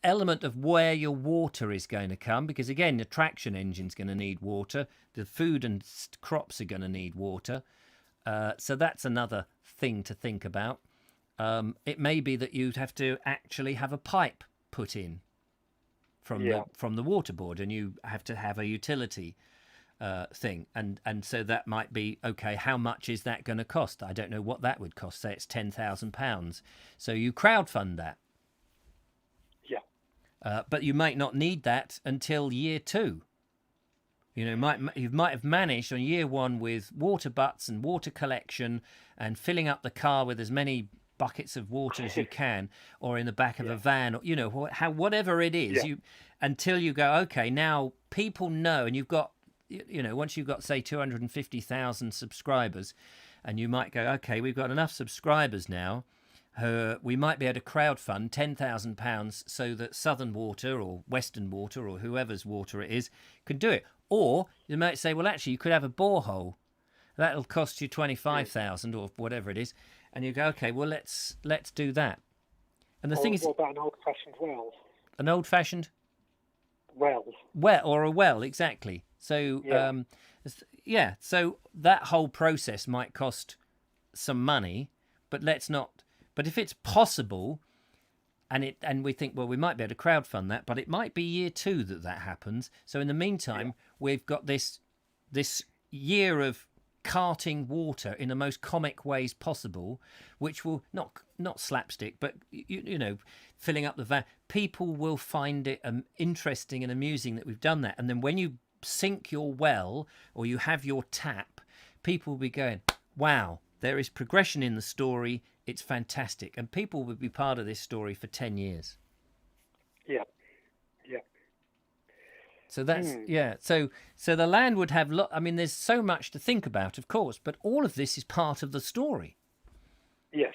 element of where your water is going to come, because again, the traction engine's going to need water. The food and crops are going to need water. So that's another thing to think about. It may be that you'd have to actually have a pipe put in from the water board, and you have to have a utility thing, and so that might be okay. How much is that going to cost? I don't know what that would cost. Say it's £10,000. So you crowdfund that. But you might not need that until year 2. You might have managed on year 1 with water butts and water collection and filling up the car with as many buckets of water as you can, or in the back of a van, or whatever it is. Until you go, okay, now people know, and you've got, once you've got say 250,000 subscribers, and you might go, okay, we've got enough subscribers now. We might be able to crowdfund £10,000 so that Southern Water or Western Water or whoever's water it is can do it. Or you might say, well, actually, you could have a borehole That'll cost you 25,000 or whatever it is, and you go, okay, well let's do that. And the thing is, what about an old-fashioned well? an old-fashioned Well, or a well, exactly. So Yeah. so that whole process might cost some money, but let's not. But if it's possible, and we think, well, we might be able to crowdfund that, but it might be year 2 that happens. So in the meantime, we've got this year of carting water in the most comic ways possible, which will not slapstick, but you know, filling up the van. People will find it interesting and amusing that we've done that. And then when you sink your well or you have your tap, people will be going, wow, there is progression in the story. It's fantastic. And people will be part of this story for 10 years. yeah. So that's So the land would have I mean, there's so much to think about, of course, but all of this is part of the story. Yes,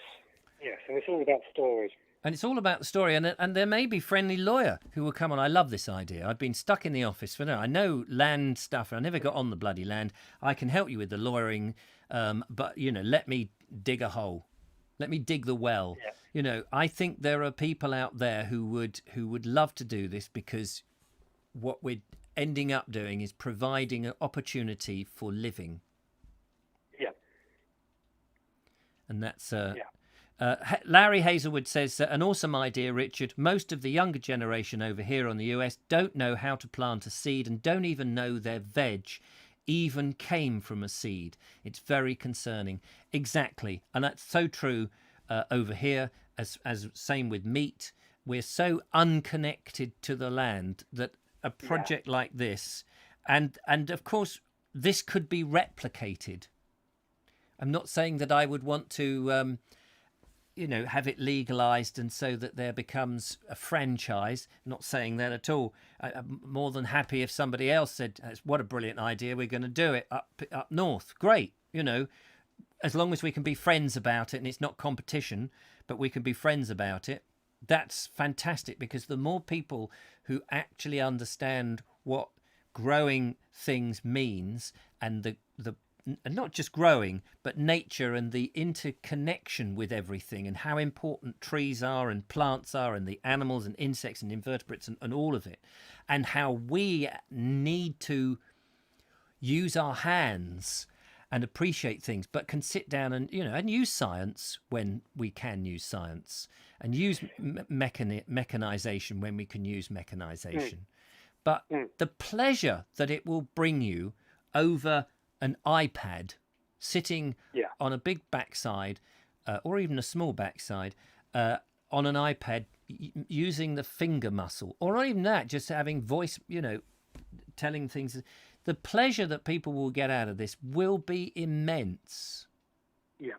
and it's all about stories. And it's all about the story. And there may be friendly lawyer who will come on. I love this idea. I've been stuck in the office I know land stuff. And I never got on the bloody land. I can help you with the lawyering, but you know, let me dig a hole. Let me dig the well. Yeah. You know, I think there are people out there who would love to do this, because what we're ending up doing is providing an opportunity for living. Yeah. And that's Larry Hazelwood says, an awesome idea, Richard. Most of the younger generation over here on the US don't know how to plant a seed and don't even know their veg even came from a seed. It's very concerning. Exactly. And that's so true over here, as same with meat. We're so unconnected to the land that a project like this, and of course this could be replicated. I'm not saying that I would want to have it legalized and so that there becomes a franchise. Not saying that at all. I'm more than happy if somebody else said, what a brilliant idea, we're going to do it up north. Great. As long as we can be friends about it and it's not competition, but we can be friends about it. That's fantastic, because the more people who actually understand what growing things means, and and not just growing, but nature and the interconnection with everything, and how important trees are and plants are and the animals and insects and invertebrates and all of it, and how we need to use our hands and appreciate things, but can sit down and and use science when we can use science, and use mechanization when we can use mechanization. But the pleasure that it will bring you over an iPad, sitting on a big backside, or even a small backside, on an iPad, using the finger muscle, or not even that, just having voice, telling things. The pleasure that people will get out of this will be immense. Yeah.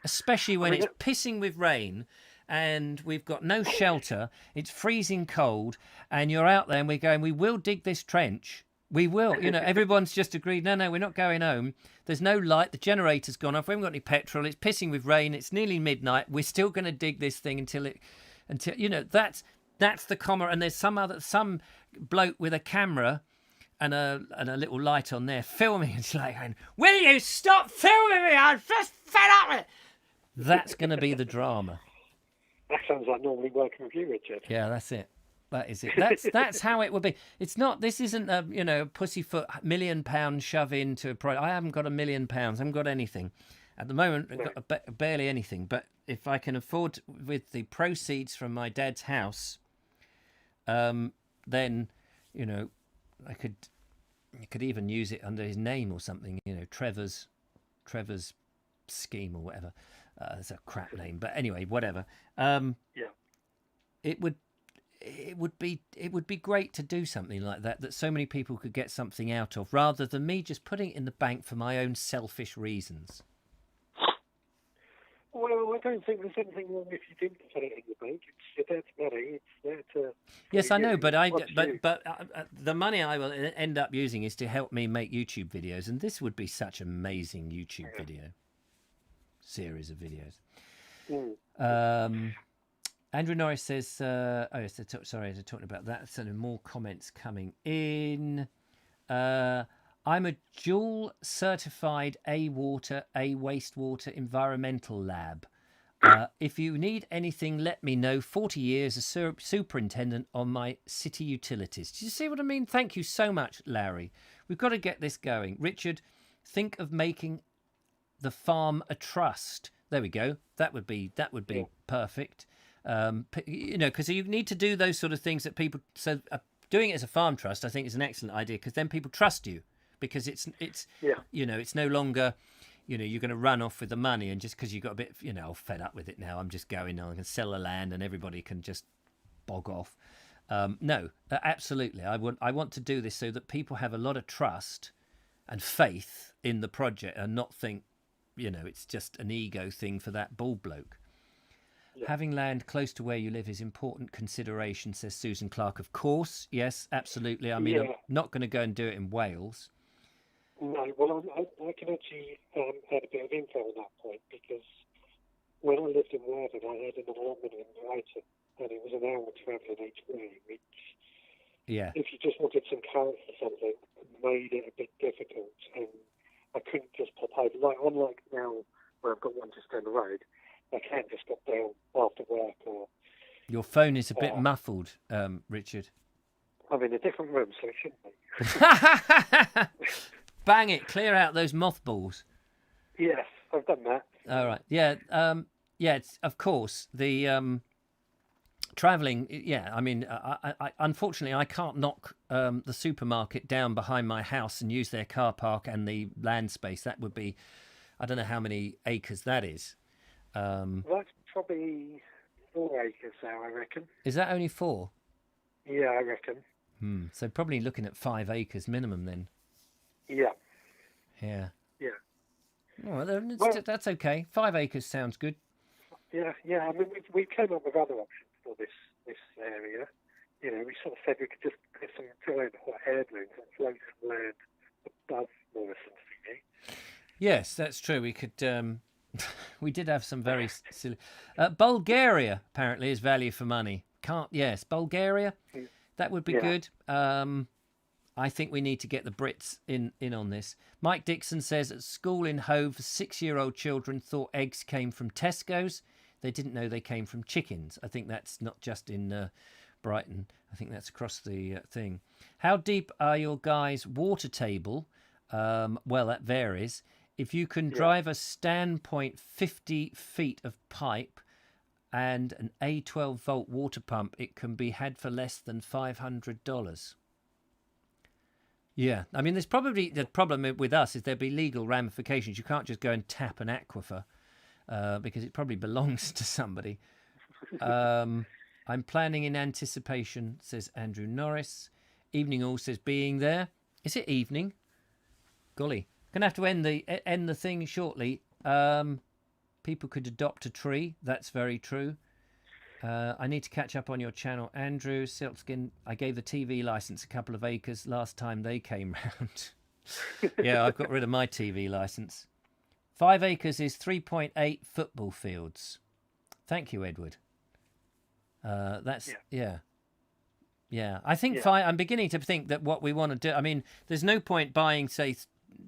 Especially when it's pissing with rain and we've got no shelter, it's freezing cold, and you're out there and we're going, we will dig this trench. We will. Everyone's just agreed, no, we're not going home. There's no light. The generator's gone off. We haven't got any petrol. It's pissing with rain. It's nearly midnight. We're still going to dig this thing until that's the comma. And there's some bloke with a camera and a little light on there filming. It's like, will you stop filming me? I'm just fed up with it. That's going to be the drama. That sounds like normally working with you, Richard. Yeah, that's it. That is it. That's how it would be. It's not. This isn't a pussyfoot £1 million shove into a project. I haven't got £1 million. I haven't got anything at the moment. I've got barely anything. But if I can afford, with the proceeds from my dad's house, then I could even use it under his name or something. Trevor's scheme or whatever. It's a crap name, but anyway, whatever. It would be great to do something like that so many people could get something out of, rather than me just putting it in the bank for my own selfish reasons. Well, I don't think there's anything wrong if you didn't put it in the bank. It's there to money. It's there to. Yes, I know, but the money I will end up using is to help me make YouTube videos, and this would be such an amazing YouTube video series of videos. Andrew Norris says, sorry, they're talking about that. So more comments coming in. I'm a dual certified A water, A wastewater environmental lab. If you need anything, let me know. 40 years as superintendent on my city utilities. Do you see what I mean? Thank you so much, Larry. We've got to get this going. Richard, think of making the farm a trust. There we go. That would be perfect. Because you need to do those sort of things that people. So doing it as a farm trust, I think, is an excellent idea because then people trust you because it's it's no longer. You're going to run off with the money, and just because you got a bit, fed up with it now, I'm just going. I can sell the land, and everybody can just bog off. No, absolutely. I want to do this so that people have a lot of trust and faith in the project, and not think, it's just an ego thing for that bald bloke. Yeah. Having land close to where you live is important consideration, says Susan Clark. Of course, yes, absolutely. I mean, I'm not going to go and do it in Wales. No, well, I can actually add a bit of info on that point, because when I lived in Worthing, I had an allotment in Brighton, and it was an hour travelling each way, which, if you just wanted some carrots or something, made it a bit difficult, and I couldn't just pop over. Unlike now, where I've got one just down the road, I can't just pop down after work. Or your phone is a bit muffled, Richard. I'm in a different room, so it shouldn't be. Bang it! Clear out those mothballs. Yes, I've done that. All right. Yeah. It's, of course, the travelling. Yeah. I mean, I unfortunately I can't knock the supermarket down behind my house and use their car park and the land space. That would be, I don't know how many acres that is. That's probably 4 acres now, I reckon. Is that only 4? Yeah, I reckon. So probably looking at 5 acres minimum then. Yeah. Yeah. Yeah. Well, that's okay. 5 acres sounds good. Yeah. I mean, we came up with other options for this area. We sort of said we could just get some giant hot air balloons and float some land above Morrison's thingy. Yes, that's true. We could. We did have some very silly. Bulgaria apparently is value for money. Yes, Bulgaria. That would be good. I think we need to get the Brits in on this. Mike Dixon says at school in Hove, 6-year-old children thought eggs came from Tesco's. They didn't know they came from chickens. I think that's not just in Brighton. I think that's across the thing. How deep are your guys' water table? Well, that varies. If you can drive a standpoint 50 feet of pipe and an A12 volt water pump, it can be had for less than $500. Yeah, I mean, there's probably the problem with us is there'd be legal ramifications. You can't just go and tap an aquifer because it probably belongs to somebody. I'm planning in anticipation, says Andrew Norris. Evening all says being there. Is it evening? Golly, gonna have to end the thing shortly. People could adopt a tree. That's very true. I need to catch up on your channel, Andrew Silkskin. I gave the TV license a couple of acres last time they came round. Yeah, I've got rid of my TV license. 5 acres is 3.8 football fields. Thank you, Edward. That's yeah. I think I'm beginning to think that what we want to do. I mean, there's no point buying, say,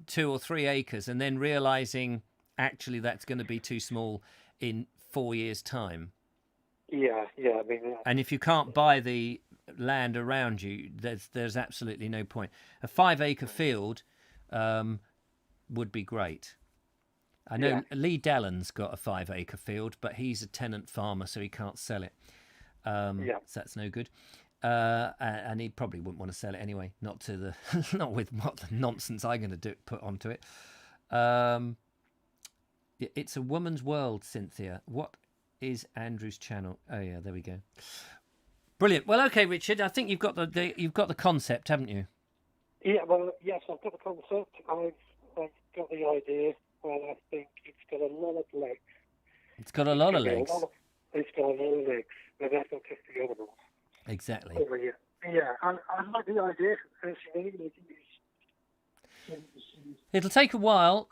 2 or 3 acres and then realizing actually that's going to be too small in 4 years' time. Yeah. I mean, and if you can't buy the land around you, there's absolutely no point. A 5 acre field would be great. I know Lee Dallon's got a 5 acre field, but he's a tenant farmer, so he can't sell it. So that's no good. And he probably wouldn't want to sell it anyway. Not with what the nonsense I'm going to put onto it. It's a woman's world, Cynthia. What is Andrew's channel? Oh yeah, there we go. Brilliant. Well, okay, Richard. I think you've got the concept, haven't you? Yeah. Well, yes, I've got the concept. I've got the idea, and I think it's got a lot of legs. It's got a lot of legs. It's got a lot of legs, but that's not just the animals. Exactly. Yeah. I like the idea. It'll take a while.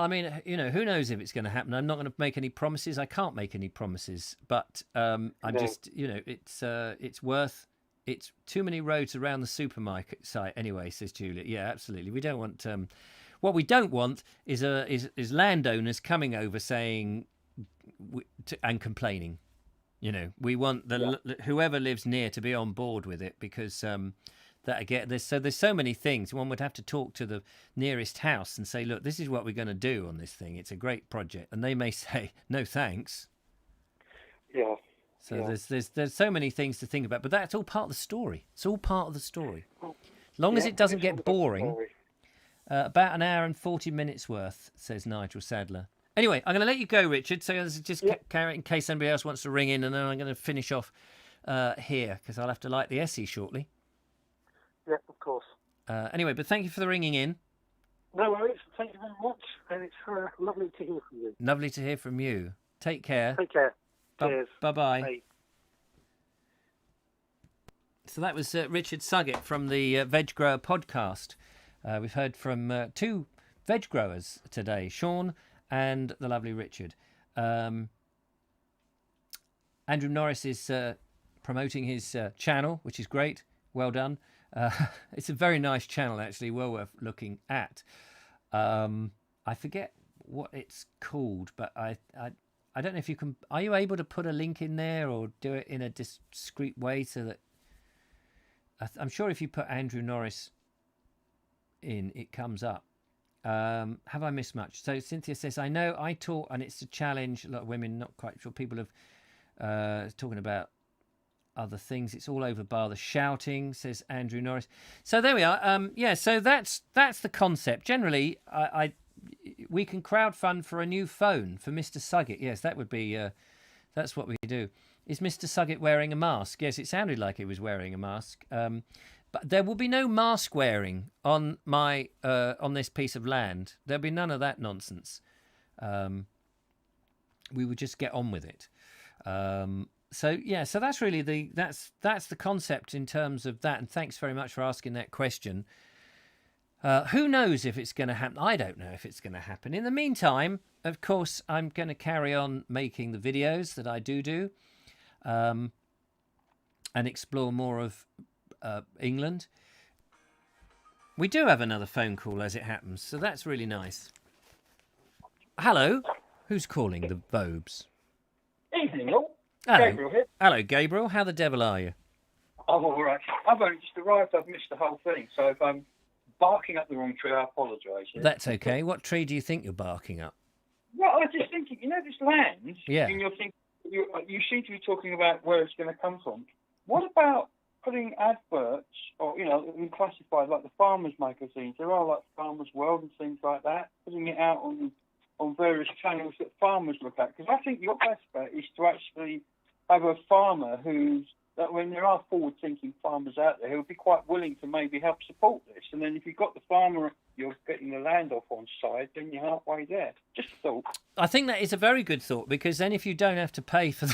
I mean, who knows if it's going to happen? I'm not going to make any promises. I can't make any promises, but I'm just, it's worth it's too many roads around the supermarket site anyway, says Juliet. Yeah, absolutely. We don't want what we don't want is landowners coming over saying and complaining. You know, we want whoever lives near to be on board with it, because that again, there's so many things. One would have to talk to the nearest house and say, look, this is what we're going to do on this thing. It's a great project, and they may say no thanks. Yeah. So there's so many things to think about, but that's all part of the story. It's all part of the story. As long as it doesn't get boring. About an hour and 40 minutes worth, says Nigel Sadler. Anyway, I'm going to let you go, Richard. So just carry it in case somebody else wants to ring in, and then I'm going to finish off here because I'll have to light the Essie shortly. Yeah, of course. Anyway, but thank you for the ringing in. No worries. Thank you very much, and it's lovely to hear from you. Lovely to hear from you. Take care. Take care. Cheers. Bye-bye. Bye. So that was Richard Suggett from the Veg Grower podcast. We've heard from two veg growers today, Sean and the lovely Richard. Andrew Norris is promoting his channel, which is great. Well done. It's a very nice channel, actually, well worth looking at. I forget what it's called, but I don't know if you can. Are you able to put a link in there or do it in a discreet way so that I'm sure if you put Andrew Norris in, it comes up. Have I missed much? So Cynthia says, I know I taught, and it's a challenge. A lot of women, not quite sure. People have talking about other things. It's all over bar the shouting, says Andrew Norris. So there we are. So that's the concept. Generally, we can crowdfund for a new phone for Mr. Suggett. Yes, that would be. That's what we do. Is Mr. Suggett wearing a mask? Yes, it sounded like he was wearing a mask. But there will be no mask wearing on my on this piece of land. There'll be none of that nonsense. We would just get on with it. So that's really that's the concept in terms of that. And thanks very much for asking that question. Who knows if it's going to happen? I don't know if it's going to happen. In the meantime, of course, I'm going to carry on making the videos that I do, and explore more of England. We do have another phone call as it happens, so that's really nice. Hello, who's calling? The Vobes. Evening, all. Hello. Gabriel here. Hello, Gabriel. How the devil are you? I'm all right. I've only just arrived. I've missed the whole thing. So if I'm barking up the wrong tree, I apologise. Yeah? That's okay. What tree do you think you're barking up? Well, I was just thinking, this land. Yeah. And you're thinking, you seem to be talking about where it's going to come from. What about putting adverts, or classified like the Farmers magazines? There are like Farmers World and things like that. Putting it out on various channels that farmers look at. Because I think your best bet is to actually have a farmer when there are forward-thinking farmers out there who will be quite willing to maybe help support this. And then if you've got the farmer you're getting the land off on side, then you're halfway there. Just a thought. I think that is a very good thought, because then if you don't have to pay for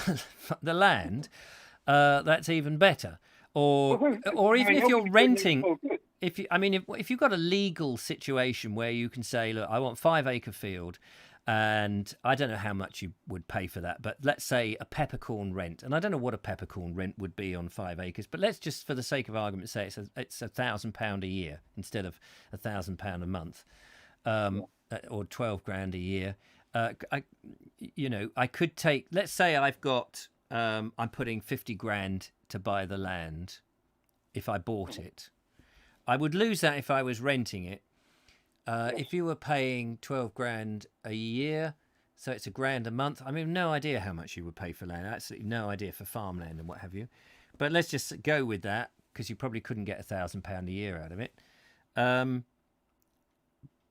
the land, that's even better. Or even if you're renting, if you've got a legal situation where you can say, look, I want 5-acre field, and I don't know how much you would pay for that, but let's say a peppercorn rent, and I don't know what a peppercorn rent would be on 5 acres, but let's just, for the sake of argument, say it's £1,000 a year instead of £1,000 a month, or 12 grand a year. I could take. Let's say I've got. I'm putting 50 grand to buy the land. If I bought it, I would lose that if I was renting it. If you were paying 12 grand a year, so it's £1,000 a month. I mean, no idea how much you would pay for land. Absolutely no idea for farmland and what have you. But let's just go with that, because you probably couldn't get £1,000 a year out of it.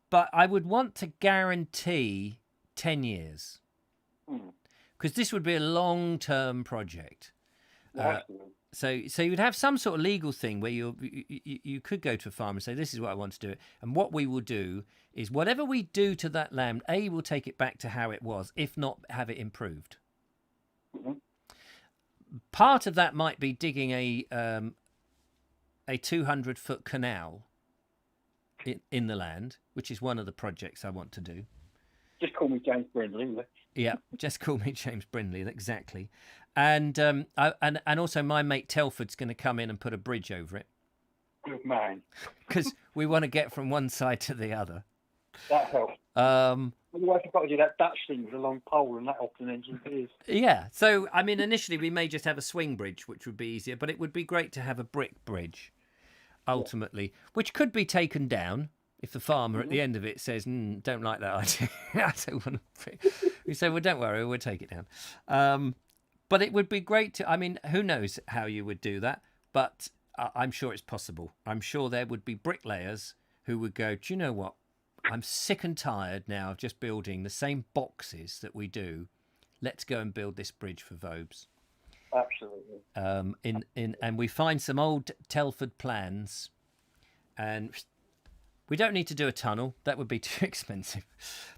But I would want to guarantee 10 years, because this would be a long-term project. So you would have some sort of legal thing where you could go to a farmer and say, this is what I want to do. And what we will do is whatever we do to that land, we'll take it back to how it was, if not have it improved. Mm-hmm. Part of that might be digging a 200-foot canal in the land, which is one of the projects I want to do. Just call me James Brindley. Yeah, just call me James Brindley, exactly. And and also my mate Telford's going to come in and put a bridge over it Good man. because we want to get from one side to the other. That helps. Otherwise, you've got to do that Dutch thing with a long pole, and that often ends in tears. Yeah. So I mean, initially we may just have a swing bridge, which would be easier, but it would be great to have a brick bridge, ultimately, which could be taken down if the farmer at the end of it says, "Don't like that idea." I don't want to. We say, "Well, don't worry, we'll take it down." But it would be great to. I mean, who knows how you would do that? But I'm sure it's possible. I'm sure there would be bricklayers who would go, "Do you know what? I'm sick and tired now of just building the same boxes that we do. Let's go and build this bridge for Vobes." Absolutely. And we find some old Telford plans, and we don't need to do a tunnel. That would be too expensive.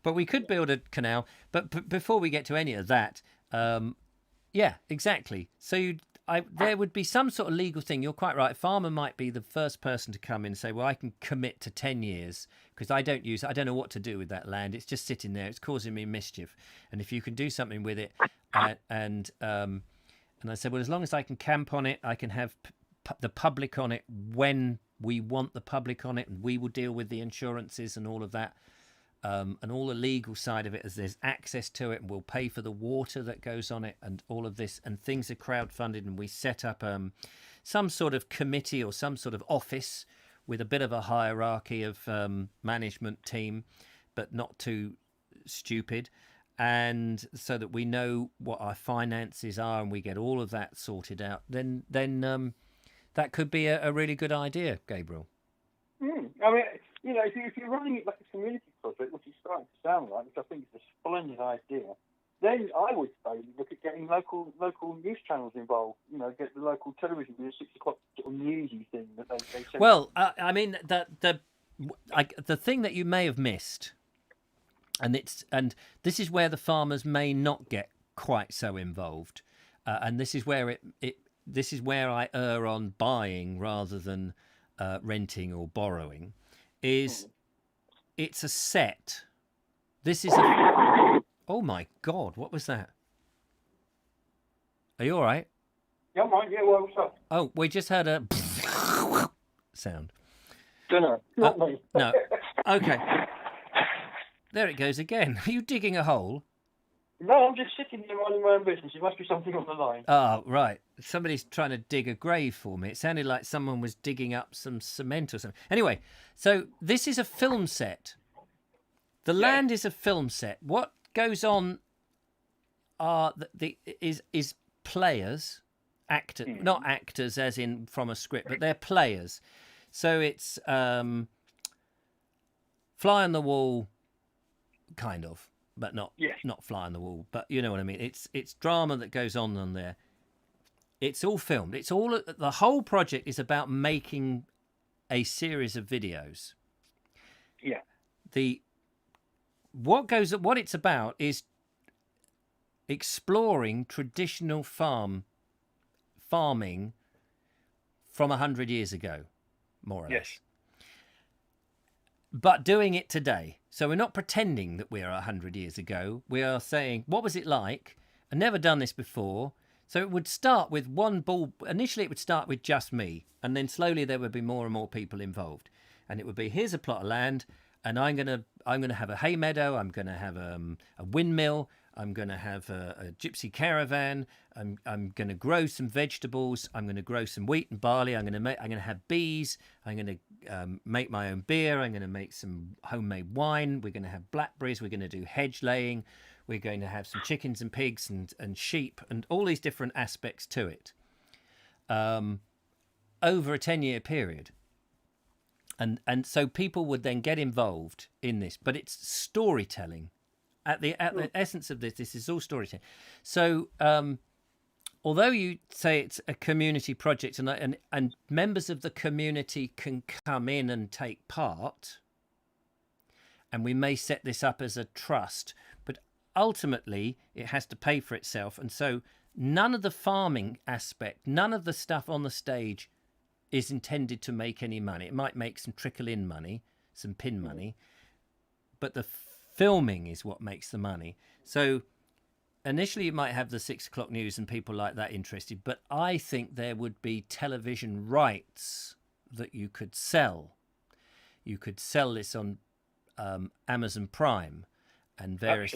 But we could build a canal. But before we get to any of that, yeah, exactly. So there would be some sort of legal thing. You're quite right. Farmer might be the first person to come in and say, "Well, I can commit to 10 years because I don't know what to do with that land. It's just sitting there. It's causing me mischief. And if you can do something with it," and I said, "Well, as long as I can camp on it, I can have the public on it when we want the public on it, and we will deal with the insurances and all of that." And all the legal side of it, as there's access to it, and we'll pay for the water that goes on it, and all of this, and things are crowdfunded, and we set up some sort of committee or some sort of office with a bit of a hierarchy of management team, but not too stupid, and so that we know what our finances are, and we get all of that sorted out. Then that could be a really good idea, Gabriel. I mean, if you're running it like a community project, which is starting to sound like, which I think is a splendid idea, then I would say look at getting local news channels involved. Get the local television with a 6 o'clock sort of newsy thing that they send. Well, I mean, the thing that you may have missed, and this is where the farmers may not get quite so involved, and this is where this is where I err on buying rather than renting or borrowing. Is it's a set. This is a. Oh my God! What was that? Are you all right? Yeah, mate. Yeah, well, what's up? Oh, we just heard a sound. Dunno. Not me. No. Okay. There it goes again. Are you digging a hole? No, I'm just sitting here minding my own business. There must be something on the line. Oh, right. Somebody's trying to dig a grave for me. It sounded like someone was digging up some cement or something. Anyway, so this is a film set. The land is a film set. What goes on are is players, not actors as in from a script, but they're players. So it's fly on the wall, kind of. But not fly on the wall. But you know what I mean. It's drama that goes on there. It's all filmed. The whole project is about making a series of videos. Yeah. What it's about is exploring traditional farming from 100 years ago, more or less. But doing it today. So we're not pretending that we're 100 years ago. We are saying, what was it like? I've never done this before. So it would start with one ball. Initially, it would start with just me. And then slowly there would be more and more people involved. And it would be, here's a plot of land. And I'm gonna have a hay meadow. I'm going to have a windmill. I'm going to have a gypsy caravan. I'm going to grow some vegetables. I'm going to grow some wheat and barley. I'm going to have bees. I'm going to make my own beer. I'm going to make some homemade wine. We're going to have blackberries. We're going to do hedge laying. We're going to have some chickens and pigs and sheep and all these different aspects to it over a 10-year period. And so people would then get involved in this, but it's storytelling. At the essence of this is all storytelling. So, although you say it's a community project and members of the community can come in and take part, and we may set this up as a trust, but ultimately it has to pay for itself. And so none of the farming aspect, none of the stuff on the stage is intended to make any money. It might make some trickle-in money, some pin money, but the filming is what makes the money. So initially you might have the 6 o'clock news and people like that interested, but I think there would be television rights that you could sell. You could sell this on Amazon Prime and various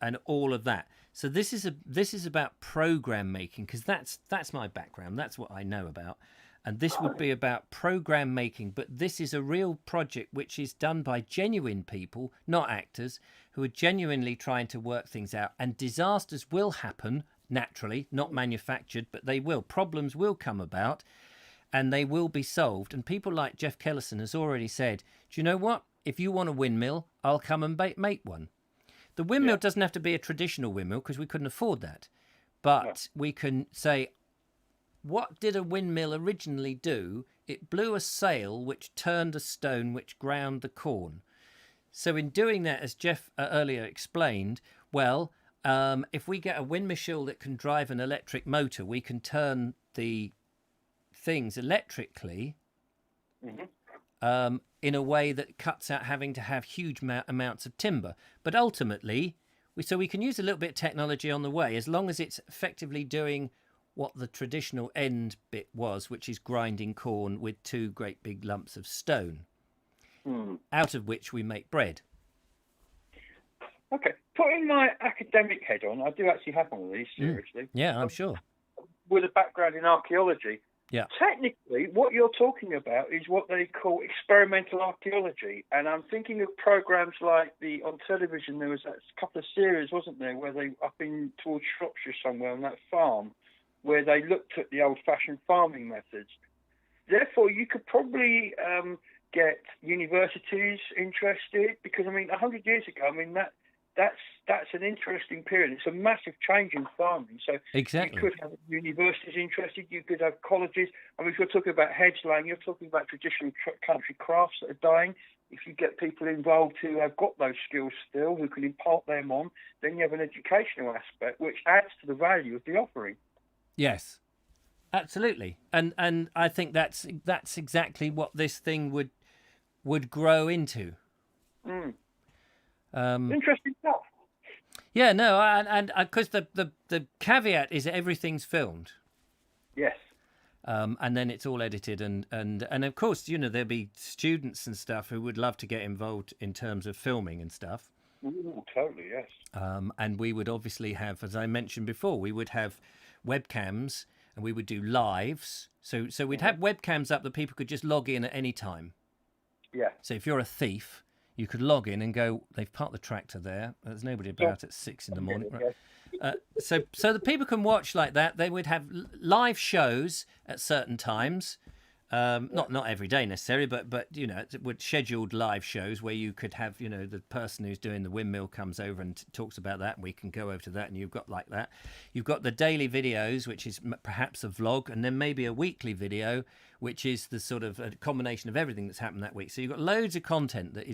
and all of that. So this is about program making, because that's my background. That's what I know about. And this would be about program making, but this is a real project which is done by genuine people, not actors, who are genuinely trying to work things out. And disasters will happen naturally, not manufactured, but they will. Problems will come about and they will be solved. And people like Jeff Kellison has already said, do you know what? If you want a windmill, I'll come and make one. The windmill doesn't have to be a traditional windmill because we couldn't afford that. But we can say, what did a windmill originally do? It blew a sail which turned a stone which ground the corn. So in doing that, as Jeff earlier explained, well, if we get a wind machine that can drive an electric motor, we can turn the things electrically in a way that cuts out having to have huge amounts of timber. But ultimately, we can use a little bit of technology on the way, as long as it's effectively doing what the traditional end bit was, which is grinding corn with two great big lumps of stone, out of which we make bread. Okay, putting my academic head on, I do actually have one of these, seriously. Yeah, I'm sure. With a background in archaeology. Yeah. Technically, what you're talking about is what they call experimental archaeology. And I'm thinking of programs like on television, there was a couple of series, wasn't there, where they, up in towards Shropshire somewhere on that farm, where they looked at the old-fashioned farming methods. Therefore, you could probably get universities interested, because, 100 years ago, that's an interesting period. It's a massive change in farming. So exactly. You could have universities interested. You could have colleges. If you're talking about hedge laying, you're talking about traditional country crafts that are dying. If you get people involved who have got those skills still, who can impart them on, then you have an educational aspect, which adds to the value of the offering. Yes, absolutely, and I think that's exactly what this thing would grow into. Interesting stuff. Yeah, no, and because the caveat is everything's filmed. Yes. And then it's all edited, and of course, there'll be students and stuff who would love to get involved in terms of filming and stuff. Ooh, totally, yes. And we would obviously have, as I mentioned before, we would have webcams and we would do lives. So we'd have webcams up that people could just log in at any time. Yeah. So if you're a thief, you could log in and go, they've parked the tractor there. There's nobody about at 6 in the morning. So the people can watch like that. They would have live shows at certain times. Not every day necessarily, but it would scheduled live shows where you could have the person who's doing the windmill comes over and talks about that, and we can go over to that, and you've got like that. You've got the daily videos, which is perhaps a vlog, and then maybe a weekly video, which is the sort of a combination of everything that's happened that week. So you've got loads of content that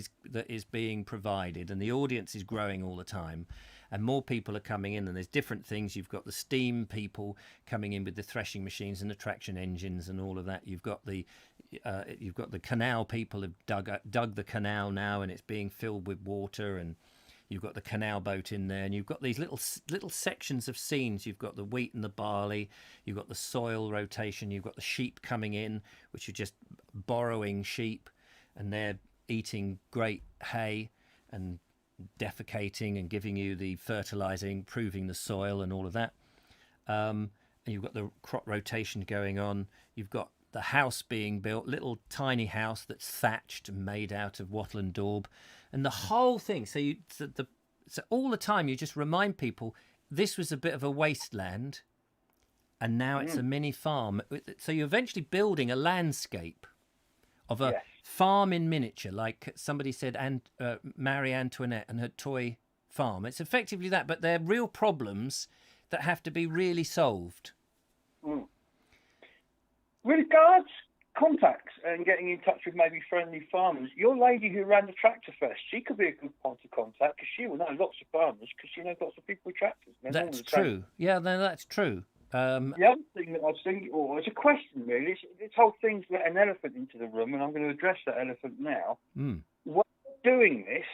is being provided, and the audience is growing all the time. And more people are coming in, and there's different things. You've got the steam people coming in with the threshing machines and the traction engines and all of that. You've got the canal people have dug the canal now, and it's being filled with water. And you've got the canal boat in there, and you've got these little sections of scenes. You've got the wheat and the barley. You've got the soil rotation. You've got the sheep coming in, which are just borrowing sheep, and they're eating great hay and defecating and giving you the fertilizing, improving the soil and all of that. And you've got the crop rotation going on. You've got the house being built, little tiny house that's thatched and made out of wattle and daub, and the whole thing. So all the time you just remind people this was a bit of a wasteland, and now it's a mini farm. So you're eventually building a landscape of a farm in miniature, like somebody said, and Marie Antoinette and her toy farm. It's effectively that, but they're real problems that have to be really solved. With regards contacts and getting in touch with maybe friendly farmers, your lady who ran the Tractor Fest, she could be a good point of contact, because she will know lots of farmers, because she knows lots of people with tractors. That's true. Yeah, no, that's true. The other thing that I was thinking, or it's a question really, this whole thing's let an elephant into the room, and I'm going to address that elephant now. When you're doing this,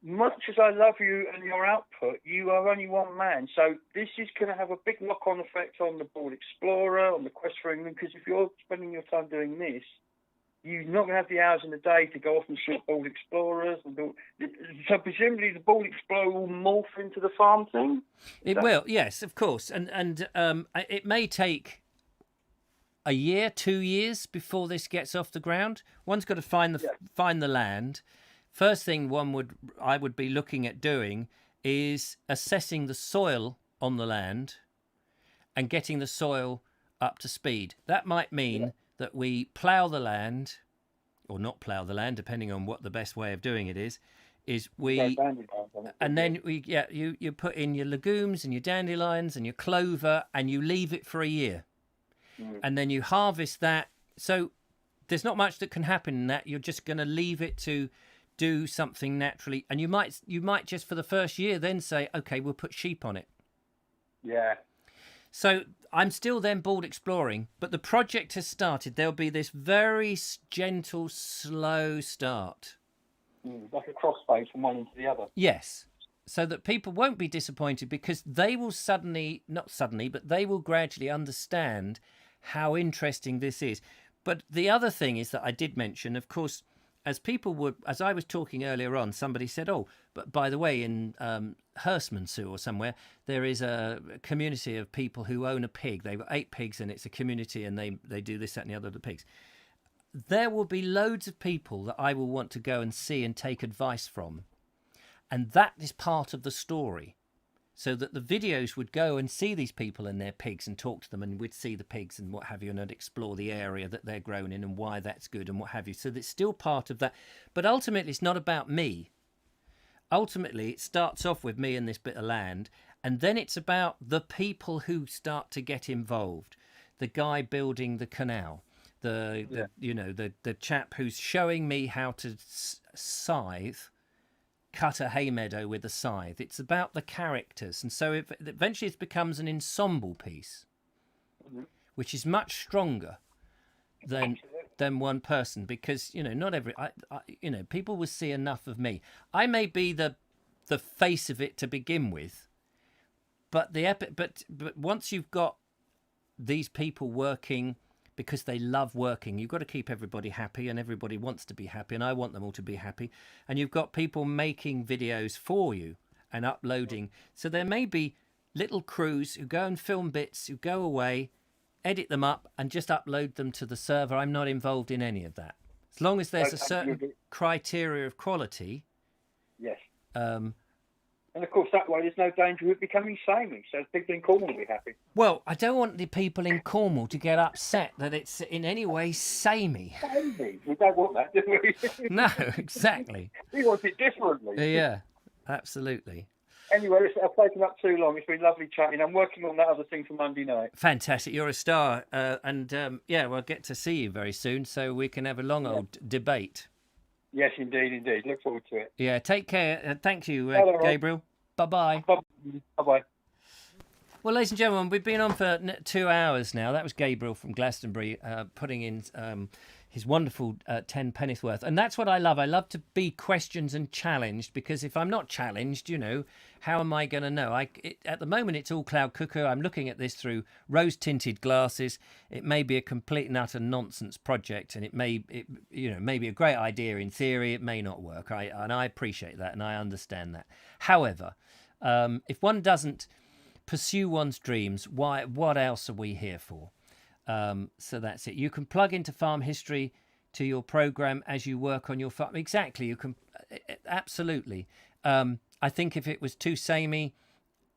much as I love you and your output, you are only one man. So this is going to have a big knock-on effect on the Board Explorer, on the Quest for England, because if you're spending your time doing this, you're not going to have the hours in the day to go off and shoot Board Explorers. So presumably the Board Explorer will morph into the farm thing? It will, yes, of course. And it may take a year, 2 years before this gets off the ground. One's got to find the land. First thing I would be looking at doing is assessing the soil on the land and getting the soil up to speed. That might mean that we plough the land, or not plough the land, depending on what the best way of doing it is we, and then you put in your legumes and your dandelions and your clover, and you leave it for a year, and then you harvest that. So there's not much that can happen in that. You're just going to leave it to do something naturally, and you might just for the first year then say, okay, we'll put sheep on it. Yeah. So I'm still then board exploring, but the project has started. There'll be this very gentle, slow start. Like a crossfade from one into the other. Yes. So that people won't be disappointed, because they will but they will gradually understand how interesting this is. But the other thing is that I did mention, of course, as I was talking earlier on, somebody said, oh, but by the way, in Herstmonceux or somewhere, there is a community of people who own a pig. They've got 8 pigs, and it's a community, and they do this, that, and the other with the pigs. There will be loads of people that I will want to go and see and take advice from. And that is part of the story. So that the videos would go and see these people and their pigs and talk to them, and we'd see the pigs and what have you, and I'd explore the area that they're grown in and why that's good and what have you. So it's still part of that. But ultimately, it's not about me. Ultimately, it starts off with me and this bit of land, and then it's about the people who start to get involved. The guy building the canal, the chap who's showing me how to cut a hay meadow with a scythe. It's about the characters, and so eventually it becomes an ensemble piece, which is much stronger than one person, because not every people will see enough of me. I may be the face of it to begin with, but but once you've got these people working because they love working, you've got to keep everybody happy, and everybody wants to be happy, and I want them all to be happy, and you've got people making videos for you and uploading. So there may be little crews who go and film bits, who go away, edit them up, and just upload them to the server. I'm not involved in any of that. As long as there's a certain criteria of quality. Yes. And of course, that way there's no danger of it becoming samey, so people in Cornwall will be happy. Well, I don't want the people in Cornwall to get upset that it's in any way samey. Samey? We don't want that, do we? No, exactly. We want it differently. Yeah, absolutely. Anyway, I've taken up too long. It's been lovely chatting. I'm working on that other thing for Monday night. Fantastic. You're a star. We'll get to see you very soon, so we can have a long old debate. Yes, indeed. Look forward to it. Yeah, take care. Thank you, Hello, Gabriel. Bye-bye. Bye-bye. Well, ladies and gentlemen, we've been on for 2 hours now. That was Gabriel from Glastonbury putting in his wonderful 10 Pennyworth. And that's what I love. I love to be questioned and challenged, because if I'm not challenged, how am I going to know? At the moment, it's all cloud cuckoo. I'm looking at this through rose-tinted glasses. It may be a complete and utter nonsense project, and it may be a great idea in theory. It may not work. And I appreciate that, and I understand that. However, if one doesn't pursue one's dreams, what else are we here for? So that's it. You can plug into Farm History to your program as you work on your farm. Exactly. You can absolutely. I think if it was too samey,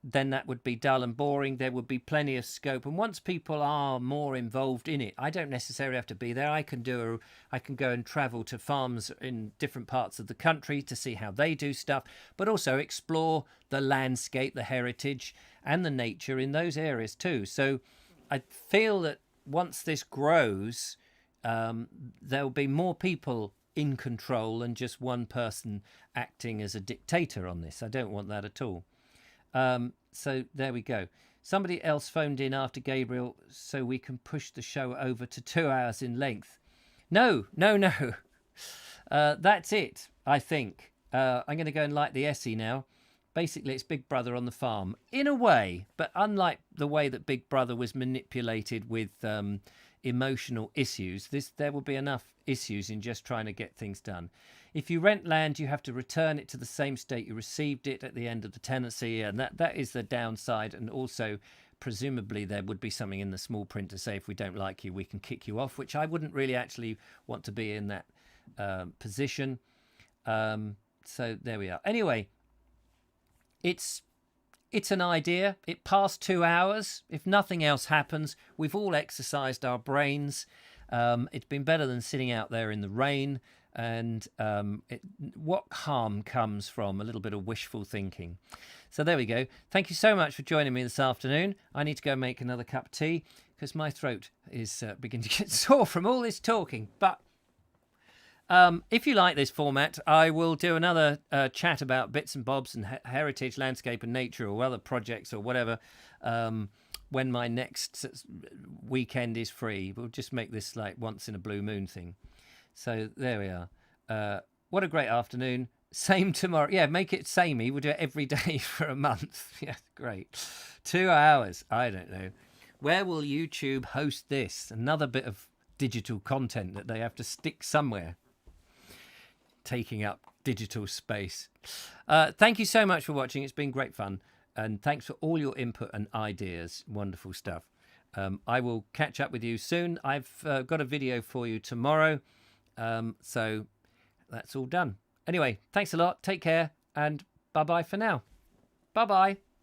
then that would be dull and boring. There would be plenty of scope. And once people are more involved in it, I don't necessarily have to be there. I can go and travel to farms in different parts of the country to see how they do stuff, but also explore the landscape, the heritage, and the nature in those areas too. So I feel that once this grows, there'll be more people in control than just one person acting as a dictator on this. I don't want that at all. So there we go. Somebody else phoned in after Gabriel, so we can push the show over to 2 hours in length. No. That's it, I think. I'm going to go and light the Essie now. Basically, it's Big Brother on the farm, in a way, but unlike the way that Big Brother was manipulated with emotional issues, there will be enough issues in just trying to get things done. If you rent land, you have to return it to the same state you received it at the end of the tenancy, and that is the downside. And also, presumably, there would be something in the small print to say, if we don't like you, we can kick you off, which I wouldn't really actually want to be in that position. So there we are. Anyway, it's an idea. It passed 2 hours. If nothing else happens, we've all exercised our brains. It's been better than sitting out there in the rain. And what harm comes from a little bit of wishful thinking? So there we go. Thank you so much for joining me this afternoon. I need to go make another cup of tea because my throat is beginning to get sore from all this talking. But if you like this format, I will do another chat about bits and bobs and heritage, landscape and nature, or other projects or whatever when my next weekend is free. We'll just make this like once in a blue moon thing. So there we are. What a great afternoon. Same tomorrow. Yeah, make it samey. We'll do it every day for a month. Yeah, great. 2 hours. I don't know. Where will YouTube host this? Another bit of digital content that they have to stick somewhere. Taking up digital space. Thank you so much for watching. It's been great fun. And thanks for all your input and ideas. Wonderful stuff. I will catch up with you soon. I've got a video for you tomorrow. So that's all done. Anyway, thanks a lot. Take care and bye-bye for now. Bye-bye.